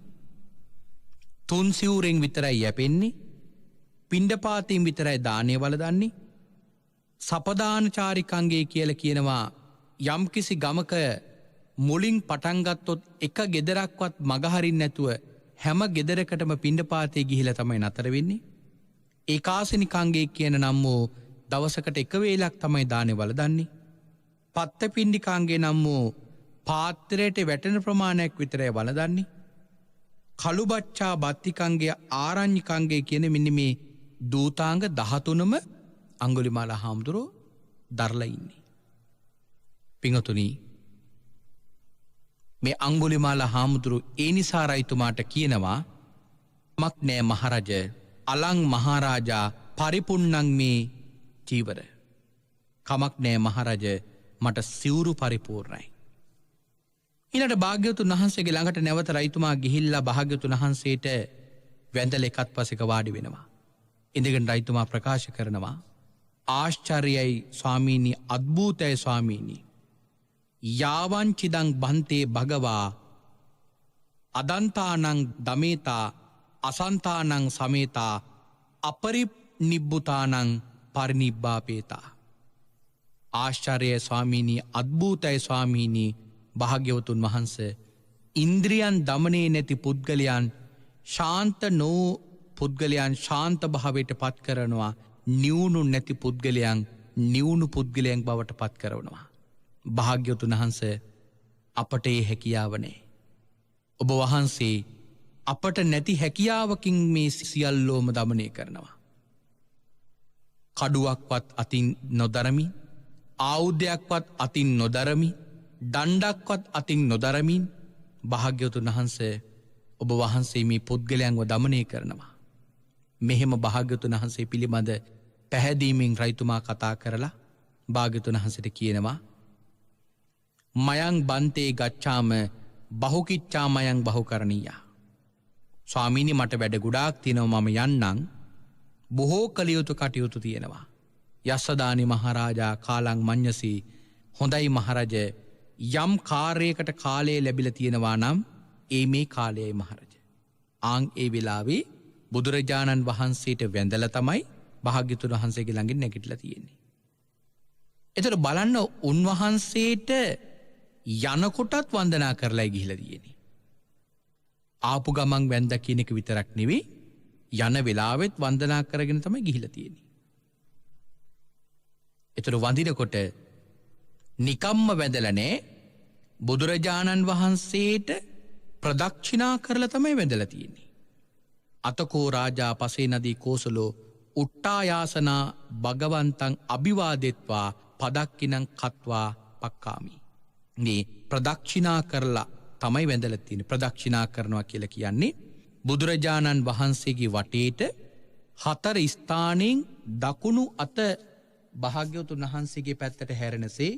තුන් සිවුරෙන් විතරයි යැපෙන්නේ. පිණ්ඩපාතයෙන් විතරයි දානය වළඳන්නේ. සපදානචාරිකංගය කියලා කියනවා යම්කිසි ගමක මුලින් පටන්ගත්තොත් එක ගෙදරක්වත් මගහරින් නැතුව හැම ගෙදරකටම පිණ්ඩපාතය ගිහිලා තමයි නතර වෙන්නේ. ඒ කාසනිකංගේ කියන නම් වූ දවසකට එක වේලක් තමයි දානෙ වළඳන්නේ. පත්ත පිණ්ඩිකාංගේ නම් වූ පාත්‍රයට වැටෙන ප්‍රමාණයක් විතරයි වළඳන්නේ. කළුබච්චා බත්තිකංගේ ආරඤ්ඤිකංගේ කියන මෙන්න මේ දූතාංග 13ම අඟුලිමාල හාමුදුරුවෝ දරලා ඉන්නේ. පිංගතුනි, මේ අඟුලිමාල හාමුදුරුවෝ ඒ නිසා රයිතුමාට කියනවා මක් නෑ මහරජ අලං මහරජා පරිපුන්නං මේ චීවර. කමක් නෑ මහරජ මට සිවුරු පරිපූර්ණයි. ඊළඟට භාග්‍යවතුන් වහන්සේගේ ළඟට නැවත රයිතුමා ගිහිල්ලා භාග්‍යවතුන් වහන්සේට වැඳලා එකත් පසෙක වාඩි වෙනවා. ඉඳගෙන රයිතුමා ප්‍රකාශ කරනවා ආශ්චර්යයි ස්වාමීනි, අද්භූතයි ස්වාමීනි. යාවංචිදං බන්තේ භගවා අදන්තානං දමේතා අසන්තානං සමේතා අපරිනිබ්බුතානං පරිනිබ්බාපේතා. ආශ්චර්යයි ස්වාමීනි, අද්භූතයි ස්වාමීනි, භාග්‍යවතුන් වහන්ස ඉන්ද්‍රියන් දමනයේ නැති පුද්ගලයන් ශාන්ත නෝ පුද්ගලයන් ශාන්ත භාවයට පත් කරනවා, නිවුණු නැති පුද්ගලයන් නිවුණු පුද්ගලයන් බවට පත් කරනවා. භාග්‍යවතුන් වහන්ස අපට ඒ හැකියාව නැහැ. ඔබ වහන්සේ අපට නැති හැකියාවකින් මේ සියල්ලෝම දමනය කරනවා. කඩුවක්වත් අතින් නොදරමින්, ආයුධයක්වත් අතින් නොදරමින්, දණ්ඩක්වත් අතින් නොදරමින් භාග්‍යවතුන් වහන්ස ඔබ වහන්සේ මේ පුද්ගලයන්ව දමනය කරනවා. මෙහෙම භාග්‍යවතුන් වහන්සේ පිළිබඳ පැහැදීමෙන් රයිතුමා කතා කරලා භාග්‍යවතුන් වහන්සේට කියනවා මයං බන්තේ ගච්ඡාම බහුකිච්ඡා මයං බහුකරණීයා. ස්වාමීනි, මට වැඩ ගොඩාක් තියෙනවා, මම යන්නම්. බොහෝ කළ යුතු කටයුතු තියෙනවා. යස්සදානි මහරජා කාලං මඤ්ඤසී. හොඳයි මහරජ, යම් කාර්යයකට කාලය ලැබිලා තියෙනවා නම් ඒ මේ කාලයයි මහරජ. ආන් ඒ වෙලාවේ බුදුරජාණන් වහන්සේට වැඳලා තමයි භාග්‍යවතුන් වහන්සේගේ ළඟින් නැගිටලා තියෙන්නේ. එතකොට බලන්න, උන්වහන්සේට යනකොටත් වන්දනා කරලා ගිහිලා තියෙන්නේ. ආපු ගමන් වැඳ කියන එක විතරක් නෙවෙයි, යන වෙලාවෙත් වන්දනා කරගෙන තමයි ගිහිලා තියෙන්නේ. එතකොට වඳිනකොට නිකම්ම වැඳලා නෑ, බුදුරජාණන් වහන්සේට ප්‍රදක්ෂිනා කරලා තමයි වැඳලා තියෙන්නේ. අතකෝ රාජා පසේ නදී කෝසලෝ උට්ටායාසනා භගවන්තං අභිවාදෙත්වා පදක්කිනං කତ୍වා පක්කාමි. මේ ප්‍රදක්ෂිනා කරලා තමයි වැඳලා තියෙන්නේ. ප්‍රදක්ෂිනා කරනවා කියලා කියන්නේ බුදුරජාණන් වහන්සේගේ වටේට 4 ස්ථානෙන් දකුණු අත භාග්‍යවතුන් වහන්සේගේ පැත්තට හැරෙනසේ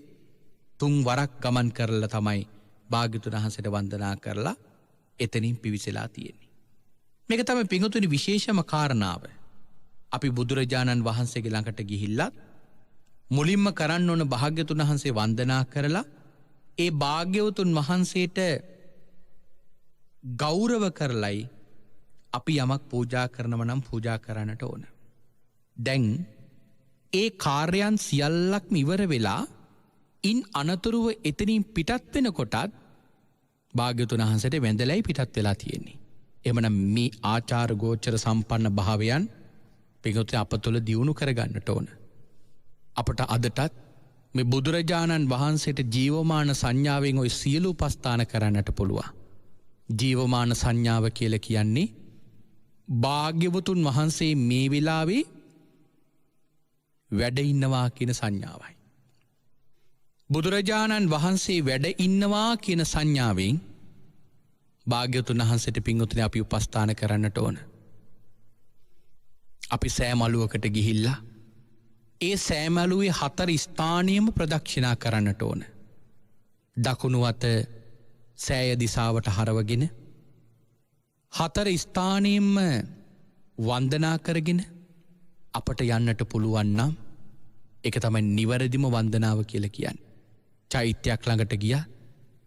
3 වරක් ගමන් කරලා තමයි භාග්‍යවතුන් වහන්සේට වන්දනා කරලා එතනින් පිවිසලා තියෙන්නේ. මේක තමයි පිංගුතුනි විශේෂම කාරණාව. අපි බුදුරජාණන් වහන්සේගේ ළඟට ගිහිල්ලා මුලින්ම කරන්න ඕන භාග්‍යවතුන් වහන්සේ වන්දනා කරලා ඒ භාග්‍යවතුන් වහන්සේට ගෞරව කරලයි අපි යමක් පූජා කරනවා නම් පූජා කරන්නට ඕන. දැන් ඒ කාර්යයන් සියල්ලක්ම ඉවර වෙලා ඉන් අනතුරුව එතනින් පිටත් වෙනකොටත් භාග්‍යවතුන් වහන්සේට වැඳලයි පිටත් වෙලා තියෙන්නේ. එහෙමනම් මේ ආචාර ගෝචර සම්පන්න භාවයන් පිටුතේ අප තුළ දියුණු කරගන්නට ඕන. අපට අදටත් මේ බුදුරජාණන් වහන්සේට ජීවමාන සංඥාවෙන් ওই සියලු උපස්ථාන කරන්නට පුළුවන්. ජීවමාන සංඥාව කියලා කියන්නේ භාග්‍යවතුන් වහන්සේ මේ වෙලාවේ වැඩ ඉන්නවා කියන සංඥාවයි. බුදුරජාණන් වහන්සේ වැඩ ඉන්නවා කියන සංඥාවෙන් භාග්‍යවතුන් වහන්සේට පිංගුතුනි අපි උපස්ථාන කරන්නට ඕන. අපි සෑමලුවකට ගිහිල්ලා ඒ සෑමලුවේ 4 ස්ථානියම ප්‍රදක්ෂිනා කරන්නට ඕන. දකුණු අත සෑය දිසාවට හරවගෙන 4 ස්ථානියෙම වන්දනා කරගෙන අපට යන්නට පුළුවන් නම් ඒක තමයි නිවැරදිම වන්දනාව කියලා කියන්නේ. චෛත්‍යයක් ළඟට ගියා,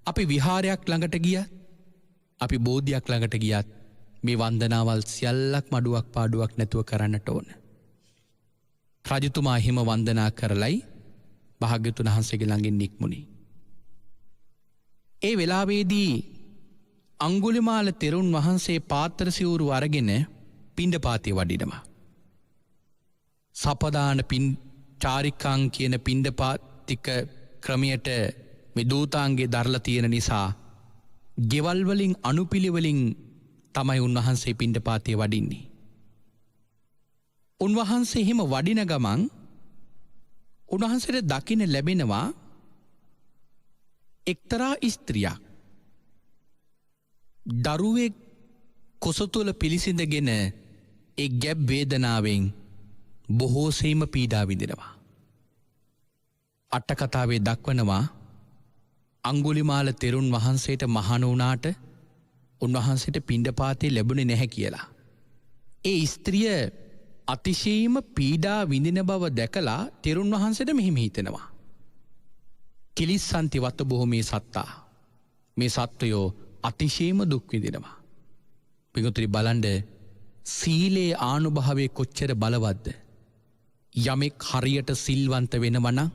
අපි විහාරයක් ළඟට ගියා, අපි බෝධියක් ළඟට ගියත් මේ වන්දනාවල් සියල්ලක් මඩුවක් පාඩුවක් නැතුව කරන්නට ඕන. රජතුමා හිම වන්දනා කරලයි භාග්‍යවතුන් වහන්සේගේ ළඟින් නික්මුණේ. ඒ වෙලාවේදී අංගුලිමාල තෙරුන් වහන්සේ පාත්‍ර සිවුරු අරගෙන පිණ්ඩපාතේ වඩිනවා. සපදාන චාරිකාං කියන පිණ්ඩපාතික ක්‍රමයට මේ දූතාන්ගේ දරලා තියෙන නිසා ගෙවල් වලින් අනුපිළිවෙලින් තමයි උන්වහන්සේ පිණ්ඩපාතේ වඩින්නේ. උන්වහන්සේ හිම වඩින ගමන් උන්වහන්සේට දකින්න ලැබෙනවා එක්තරා ස්ත්‍රියක් දරුවෙක් කුස තුල පිළිසිඳගෙන ඒ ගැබ් වේදනාවෙන් බොහෝසෙයිම පීඩා විඳිනවා. අට කතාවේ දක්වනවා අංගුලිමාල තෙරුන් වහන්සේට මහාන වුණාට උන්වහන්සේට පිණ්ඩපාතේ ලැබුණේ නැහැ කියලා. ඒ ස්ත්‍රිය අතිශයින්ම පීඩා විඳින බව දැකලා තෙරුන් වහන්සේට මෙහිම හිතෙනවා. කිලිස්සන්ති වත්ත බොහොමේ සත්තා. මේ සත්වයෝ අතිශයින්ම දුක් විඳිනවා. පිටුතරි බලන්න සීලේ ආනුභාවයේ කොච්චර බලවත්ද? යමෙක් හරියට සිල්වන්ත වෙනවා නම්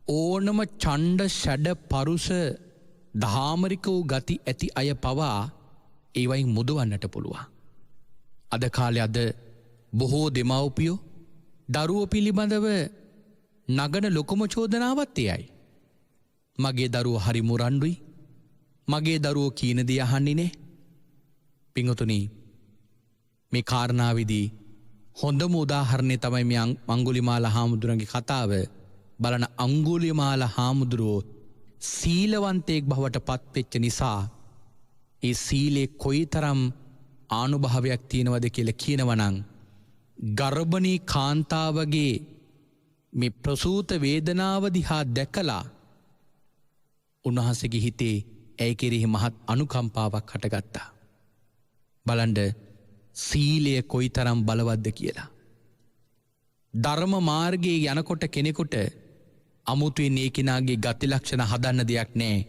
ඕනම ඡණ්ඩ ෂඩ පරුස ධාමරික වූ ගති ඇති අය පවා ඒවයින් මුදවන්නට පුළුවන්. අද කාලේ අද බොහෝ දෙමව්පියෝ දරුවෝ පිළිබඳව නගන ලොකුම චෝදනාවත් එයයි. මගේ දරුවෝ හරි මුරණ්ඩුයි. මගේ දරුවෝ කීන දේ අහන්නේ නේ. පිංගුතුනි මේ කාරණාවේදී හොඳම උදාහරණය තමයි මේ අංගුලිමාල හාමුදුරන්ගේ කතාව. බලන අංගුලිමාල හාමුදුරුවෝ සීලවන්තයෙක් බවට පත්වෙච්ච නිසා ඒ සීලේ කොයිතරම් ආනුභාවයක් තියෙනවද කියලා කියනවනම් ගර්භණී කාන්තාවගේ මේ ප්‍රසූත වේදනාව දිහා දැකලා උන්වහන්සේගේ හිතේ ඇයි කෙරෙහි මහත් අනුකම්පාවක් හටගත්තා. බලන්න සීලය කොයිතරම් බලවත්ද කියලා. ධර්ම මාර්ගයේ යනකොට කෙනෙකුට අමුතුවෙන් ඒ කෙනාගේ ගති ලක්ෂණ හදන්න දෙයක් නැහැ.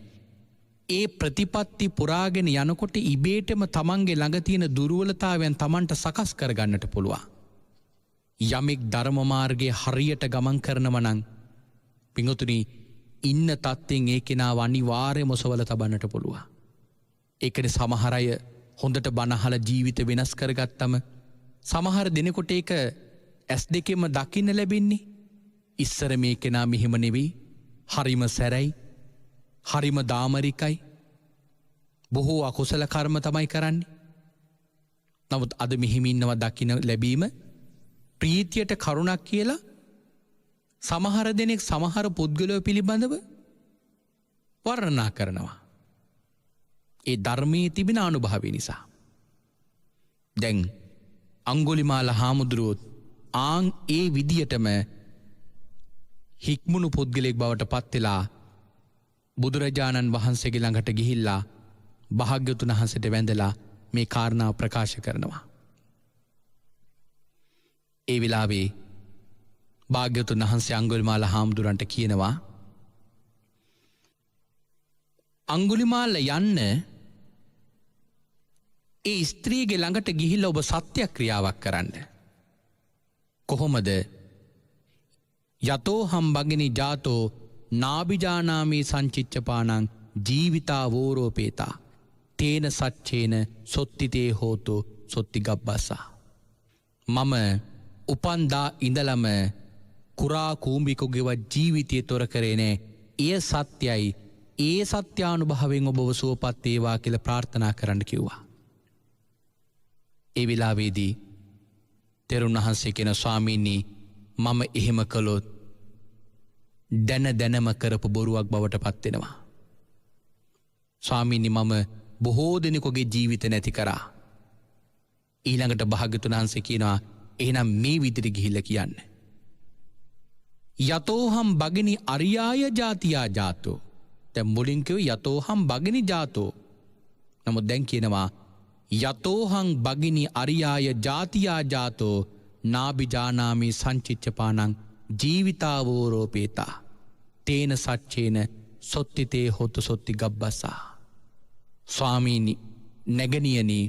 ඒ ප්‍රතිපත්ති පුරාගෙන යනකොට ඉබේටම තමන්ගේ ළඟ තියෙන දුර්වලතාවයන් තමන්ට සකස් කරගන්නට පුළුවන්. යමෙක් ධර්ම මාර්ගයේ හරියට ගමන් කරනවා නම් පිංගුතුනි ඉන්න තත්ත්වෙන් ඒ කෙනාව අනිවාර්යයෙන්ම ඔසවලා තබන්නට පුළුවන්. ඒකනේ සමහර අය හොඳට බනහල ජීවිත වෙනස් කරගත්තම සමහර දිනෙකට ඒක S2 දකින්න ලැබෙන්නේ. ඉස්සර මේ කෙනා මෙහෙම නෙවෙයි, හරිම සැරයි, හරිම දාමරිකයි, බොහෝ අකුසල කර්ම තමයි කරන්නේ. නමුත් අද මෙහෙම ඉන්නවා දකින්න ලැබීම ප්‍රීතියට කරුණක් කියලා සමහර දෙනෙක් සමහර පුද්ගලයෝ පිළිබඳව වර්ණනා කරනවා. ඒ ධර්මයේ තිබෙන අනුභවය නිසා. දැන් අංගුලිමාල හාමුදුරුවෝ ආන් ඒ විදියටම හික්මුණු පුද්ගලෙක් බවට පත් වෙලා බුදුරජාණන් වහන්සේගේ ළඟට ගිහිල්ලා භාග්‍යවතුන් වහන්සේට වැඳලා මේ කාරණාව ප්‍රකාශ කරනවා. ඒ වෙලාවේ භාග්‍යවතුන් වහන්සේ අංගුලිමාල හාමුදුරන්ට කියනවා අංගුලිමාල යන්න ඒ ස්ත්‍රියගේ ළඟට ගිහිල්ලා ඔබ සත්‍යක්‍රියාවක් කරන්න. කොහොමද? යතෝ හම් බගිනි ජාතෝ නාබිජානාමි සංචිච්චපානං ජීවිතා වෝරෝපේතා තේන සච්චේන සොත්තිතේ හෝතු සොත්ති ගබ්බසා. මම උපන්දා ඉඳලම කුරා කූඹිකුගේවත් ජීවිතය තොර කරේ නෑ. එය සත්‍යයි. ඒ සත්‍යානුභවයෙන් ඔබව සුවපත් වේවා කියලා ප්‍රාර්ථනා කරන්න කිව්වා. ඒ වෙලාවේදී තෙරුන් වහන්සේ කියන ස්වාමීනි මම එහෙම කළොත් දැනම කරපු බොරුවක් බවට පත් වෙනවා. ස්වාමීනි මම බොහෝ දෙනෙකුගේ ජීවිත නැති කරා. ඊළඟට භාග්‍යවතුන් වහන්සේ කියනවා එහෙනම් මේ විදිහට ගිහිල්ලා කියන්න. යතෝහම් බගිනි අරියාය ජාතියා ජාතෝ. දැන් මුලින් කිව්වේ යතෝහම් බගිනි ජාතෝ. නමුත් දැන් කියනවා යතෝහං බගිනි අරියාය ජාතියා ජාතෝ නාබිජානාමි සංචිච්චපානං ජීවිතාවෝරෝපේතා තේන සච්චේන සොත්තිතේ හොතු සොත්ති ගබ්බසා. ස්වාමීනි නැගණියනි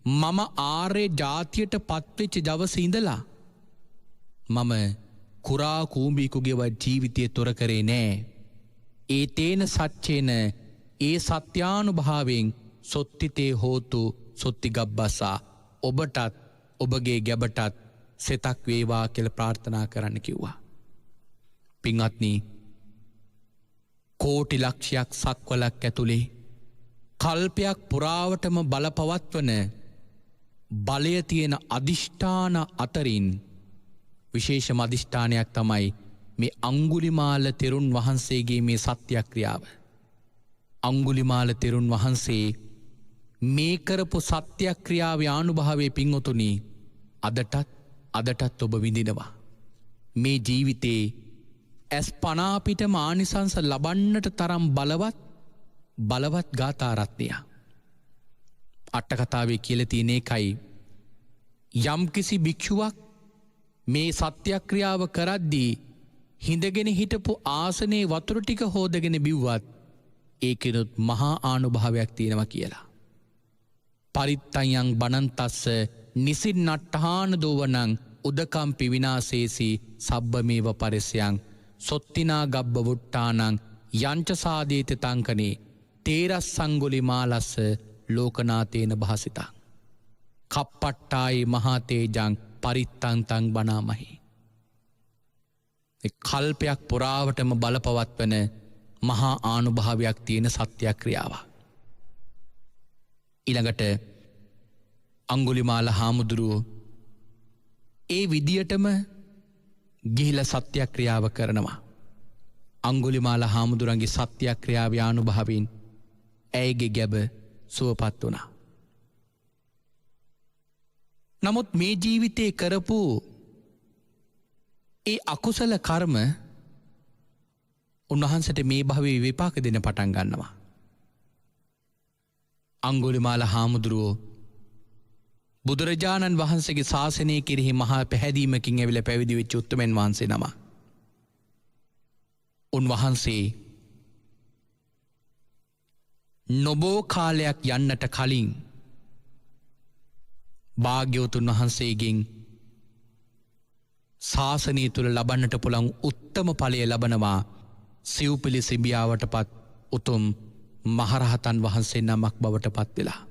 මම ආර්ය ජාතියට පත්වෙච්ච දවසේ ඉඳලා මම කුරා කූඹිකුගේවත් ජීවිතය තොර කරේ නෑ. ඒ තේන සච්චේන ඒ සත්‍යානුභාවයෙන් සොත්තිතේ හෝතු සොත්ති ගබ්බසා ඔබටත් ඔබගේ ගැබටත් සෙතක් වේවා කියල ප්‍රාර්ථනා කරන්න කිව්වා. පින්වත්නි, කෝටි ලක්ෂයක් සක්වලක් ඇතුළේ කල්පයක් පුරාවටම බලපවත්වන බලය තියෙන අධිෂ්ඨාන අතරින් විශේෂම අධිෂ්ඨානයක් තමයි මේ අංගුලිමාල තෙරුන් වහන්සේගේ මේ සත්‍යක්‍රියාව. අංගුලිමාල තෙරුන් වහන්සේ මේ කරපු සත්‍යක්‍රියාවේ ආනුභාවයේ පින්වතුනි අදටත් ඔබ විඳිනවා. මේ ජීවිතේ ඇස් පනාපිට මානිසංස ලබන්නට තරම් බලවත් ගාථාරත්නය. අට්ටකතාවේ කියල තියෙන එකයි යම් කිසි භික්ෂුවක් මේ සත්‍යක්‍රියාව කරද්දී හිඳගෙන හිටපු ආසනයේ වතුර ටික හෝදගෙන බිව්වත් ඒකෙනුත් මහා ආනුභාවයක් තියෙනවා කියලා. පරිත්තයන් බනන්තස්ස නිසින් නට්ටහාන දෝවනං උදකම්පි විනාසේසි සබ්බමේව පරිසයන් සොත්තිනා ගබ්බ වුට්ටානං යංච සාදීත තංකනේ තේරස් සංගුලි මාලස්ස ලෝකනාතේන භාසිතං කප්පට්ටායි මහාතේජං පරිත්තන්තං බනාමහි. කල්පයක් පුරාවටම බලපවත්වන මහා ආනුභාවයක් තියෙන සත්‍යක්‍රියාව. ඊළඟට අංගුලිමාල හාමුදුරුවෝ ඒ විදියටම ගිහිල සත්‍යක්‍රියාව කරනවා. අංගුලිමාල හාමුදුරන්ගේ සත්‍යක්‍රියාව ආනුභාවයෙන් ඇයගේ ගැබ සුවපත් වුණා. නමුත් මේ ජීවිතේ කරපු ඒ අකුසල කර්ම උන්වහන්සට මේ භවයේ විපාක දෙන පටන් ගන්නවා. අංගුලිමාල හාමුදුරුවෝ බුදුරජාණන් වහන්සේගේ ශාසනය කෙරෙහි මහා පැහැදීමකින් ඇවිල පැවිදි වෙච්ච උත්තමයන් වහන්සේ නම. උන්වහන්සේ නොබෝ කාලයක් යන්නට කලින් භාග්‍යවතුන් වහන්සේගෙන් ශාසනය තුළ ලබන්නට පුළන් උත්තම ඵලය ලබනවා සිව්පිලි සිඹියාවට පත් උතුම් මහරහතන් වහන්සේ නමක් බවට පත් වෙලා.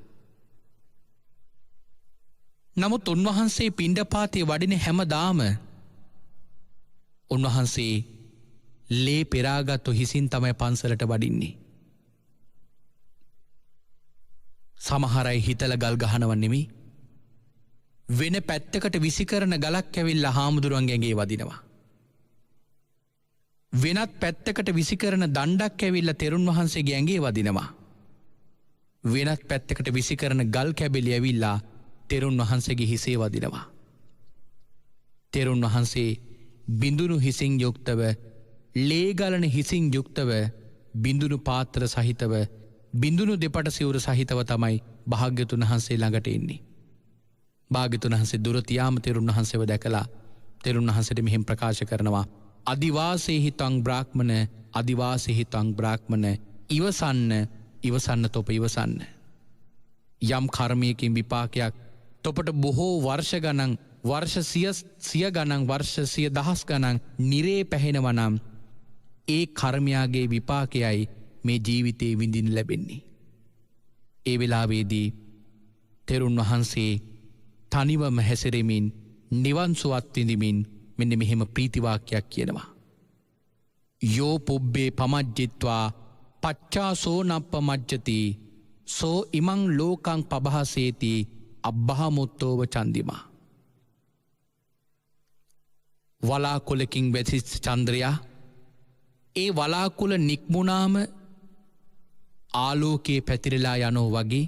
නමුත් උන්වහන්සේ පිණ්ඩපාතේ වඩින හැමදාම උන්වහන්සේ ලේ පෙරාගත්තු හිසින් තමයි පන්සලට වඩින්නේ. සමහරයි හිතල ගල් ගහනව නෙමෙයි වෙන පැත්තකට විසිකරන ගලක් ඇවිල්ලා හාමුදුරුවන්ගේගේ වදිනවා. වෙනත් පැත්තකට විසිකරන දණ්ඩක් ඇවිල්ලා තෙරුන් වහන්සේගේ ඇඟේ වදිනවා. වෙනත් පැත්තකට විසිකරන ගල් කැබලි ඇවිල්ලා තෙරුන් වහන්සේගේ හිසේ වදිනවා. තෙරුන් වහන්සේ බිඳුණු හිසින් යුක්තව ලේගලන හිසින් යුක්තව බිඳුණු පාත්‍ර සහිතව බිඳුණු දෙපට සිවුර සහිතව තමයි භාග්‍යතුන් වහන්සේ ළඟට එන්නේ. භාග්‍යතුන් වහන්සේ දුරතියාම තෙරුන් වහන්සේව දැකලා තෙරුන් වහන්සේට මෙහෙම ප්‍රකාශ කරනවා අදිවාසේහි තං බ්‍රාහ්මණ අදිවාසේහි තං බ්‍රාහ්මණ ඉවසන්න තොප ඉවසන්න. යම් කර්මයකින් විපාකයක් තොපට බොහෝ වර්ෂ ගණන් වර්ෂ සිය ගණන් වර්ෂ සිය දහස් ගණන් නිරේ පැහෙනවනම් ඒ කර්මයාගේ විපාකයයි මේ ජීවිතේ විඳින්න ලැබෙන්නේ. ඒ වෙලාවේදී තෙරුන් වහන්සේ තනිවම හැසිරෙමින් නිවන් සුවත් විඳිමින් මෙන්න මෙහෙම ප්‍රීතිවාක්‍යයක් කියනවා. යෝ පුබ්බේ පමජ්ජිත්වා පච්චාසෝ නප්පමජ්ජති සෝ ඉමං ලෝකං පබහසේති අබ්බහමුත්තෝව චන්දිමා. වලාකුලකින් වැසිච්ච චන්ද්‍රයා ඒ වලාකුල නික්මුණාම ආලෝකයේ පැතිරලා යනෝ වගේ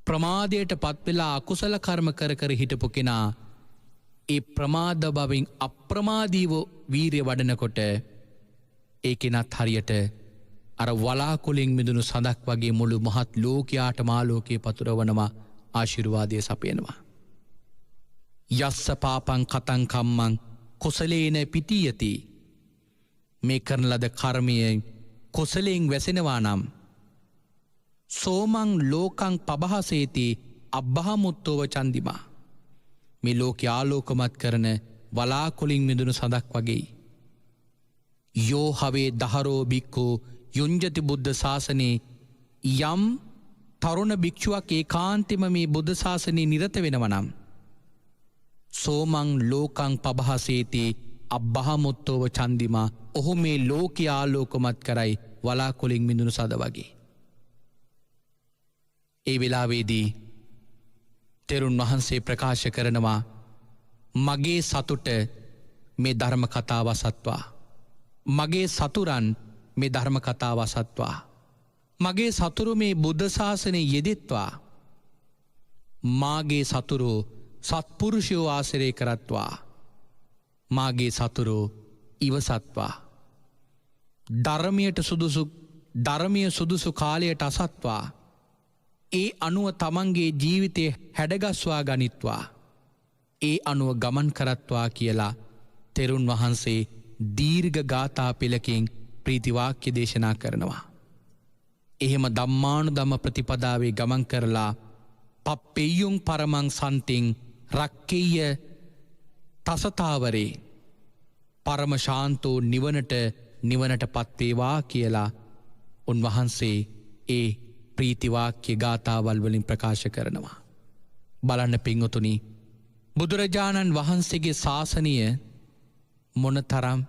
ප්‍රමාදයට පත්වෙලා අකුසල කර්ම කර හිටපු කෙනා ඒ ප්‍රමාද බවින් අප්‍රමාදීව වීර්ය වඩනකොට ඒ කෙනත් හරියට අර වලාකුලින් මිදුණු සඳක් වගේ මුළු මහත් ලෝකයාට මාලෝකයේ පතුරවනවා ආශිර්වාදය සපයනවා. යස්ස පාපං කතං කම්මං කුසලේන පිටියති. මේ කරන ලද කර්මය කුසලයෙන් වැසෙනවා නම් සෝමං ලෝකං පබහසේති අබ්බහමුත්තෝව චන්දිමා. මේ ලෝක ආලෝකමත් කරන වලාකුලින් මිදුණු සඳක් වගේ. යෝ හවේ දහරෝ බික්කෝ යුංජති බුද්ධ ශාසනයේ යම් තරුණ භික්ෂුවක් ඒකාන්තෙම මේ බුද්ධ ශාසනයේ නිරත වෙනවනම් සෝමං ලෝකං පබහසේති අබ්බහමුත්තෝව චන්දිමා ඔහු මේ ලෝකය ආලෝකමත් කරයි වලාකුලින් මිදුණු සද වගේ. ඒ වෙලාවේදී තෙරුන් වහන්සේ ප්‍රකාශ කරනවා මගේ සතුට මේ ධර්ම කතාව අසත්වා. මගේ සතුරන් මේ ධර්ම කතාව අසත්වා. මගේ සතුරු මේ බුද්ධ ශාසනය යෙදෙත්වා. මාගේ සතුරු සත්පුරුෂයෝ ආශ්‍රය කරත්වා. මාගේ සතුරු ඉවසත්වා. ධර්මය සුදුසු කාලයට අසත්වා. ඒ අනුව තමන්ගේ ජීවිතය හැඩගස්වා ගනිත්වා. ඒ අනුව ගමන් කරත්වා කියලා තෙරුන් වහන්සේ දීර්ඝ ගාථා පෙළකින් ප්‍රීතිවාක්‍ය දේශනා කරනවා. එහෙම ධම්මානුධම්ම ප්‍රතිපදාවේ ගමන් කරලා පප්පෙය්‍යුම් පරමං සන්තින් රක්කෙය තසතාවරේ පරම ශාන්තෝ නිවනට පත්වේවා කියලා උන්වහන්සේ ඒ ප්‍රීතිවාක්‍ය ගාථාවල් වලින් ප්‍රකාශ කරනවා. බලන්න පිංගුතුනි බුදුරජාණන් වහන්සේගේ ශාසනය මොනතරම්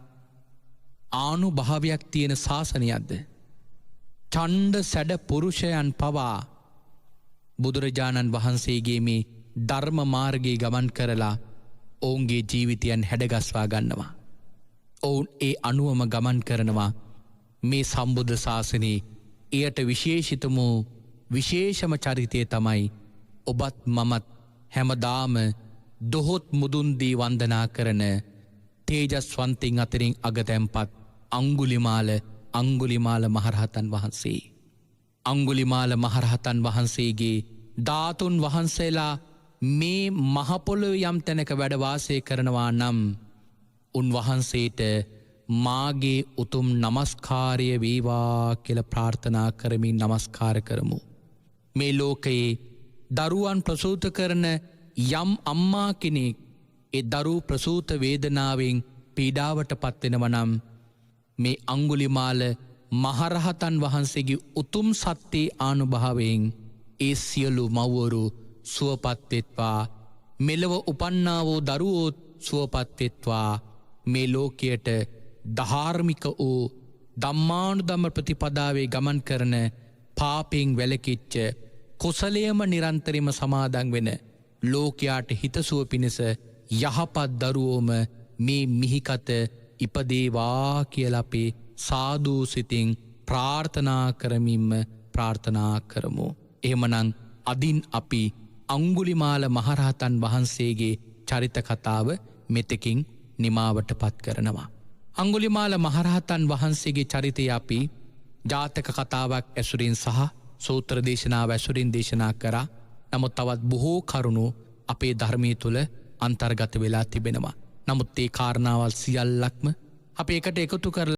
ආනුභාවයක් තියෙන ශාසනයක්ද. ඡණ්ඩ සැඩ පුරුෂයන් පවා බුදුරජාණන් වහන්සේගේ මේ ධර්ම මාර්ගයේ ගමන් කරලා ඔවුන්ගේ ජීවිතයන් හැඩගස්වා ගන්නවා. ඔවුන් ඒ අනුවම ගමන් කරනවා. මේ සම්බුද්ධ ශාසනයේ එයට විශේෂිතම විශේෂම චරිතය තමයි ඔබත් මමත් හැමදාම දොහොත් මුදුන්දී වන්දනා කරන තේජස්වන්තින් අතරින් අගතැන්පත් අංගුලිමාල මහරහතන් වහන්සේ. අංගුලිමාල මහරහතන් වහන්සේගේ ධාතුන් වහන්සේලා මේ මහපොළොව යම් තැනක වැඩවාසය කරනවා නම් උන්වහන්සේට මාගේ උතුම් නමස්කාරය වේවා කියලා ප්‍රාර්ථනා කරමින් නමස්කාර කරමු. මේ ලෝකයේ දරුවන් ප්‍රසූත කරන යම් අම්මා කෙනෙක් ඒ දරු ප්‍රසූත වේදනාවෙන් පීඩාවට පත්වෙනවනම් මේ අංගුලිමාල මහරහතන් වහන්සේගේ උතුම් සත්‍යයේ ආනුභාවයෙන් ඒ සියලු මව්වරු සුවපත්වෙත්වා. මෙලව උපන්නා වූ දරුවෝත් සුවපත්වෙත්වා. මේ ලෝකයට ධාර්මික වූ ධම්මානුධම්ම ප්‍රතිපදාවේ ගමන් කරන පාපෙන් වැළකීච්ච කුසලයේම නිරන්තරයෙන්ම සමාදන් වෙන ලෝකයාට හිතසුව පිණිස යහපත් දරුවෝම මේ මිහිකත ඉපදේවා කියලා අපි සාදු සිතින් ප්‍රාර්ථනා කරමින්ම ප්‍රාර්ථනා කරමු. එහෙමනම් අදින් අපි අංගුලිමාල මහරහතන් වහන්සේගේ චරිත කතාව මෙතෙකින් නිමාවට පත් කරනවා. අංගුලිමාල මහරහතන් වහන්සේගේ චරිතය අපි ජාතක කතාවක් ඇසුරින් සහ සූත්‍ර දේශනාව ඇසුරින් දේශනා කරා. නමුත් තවත් බොහෝ කරුණු අපේ ධර්මයේ තුල අන්තර්ගත වෙලා තිබෙනවා. නමුත් ඒ කාරණාවල් සියල්ලක්ම අපි එකට එකතු කරලා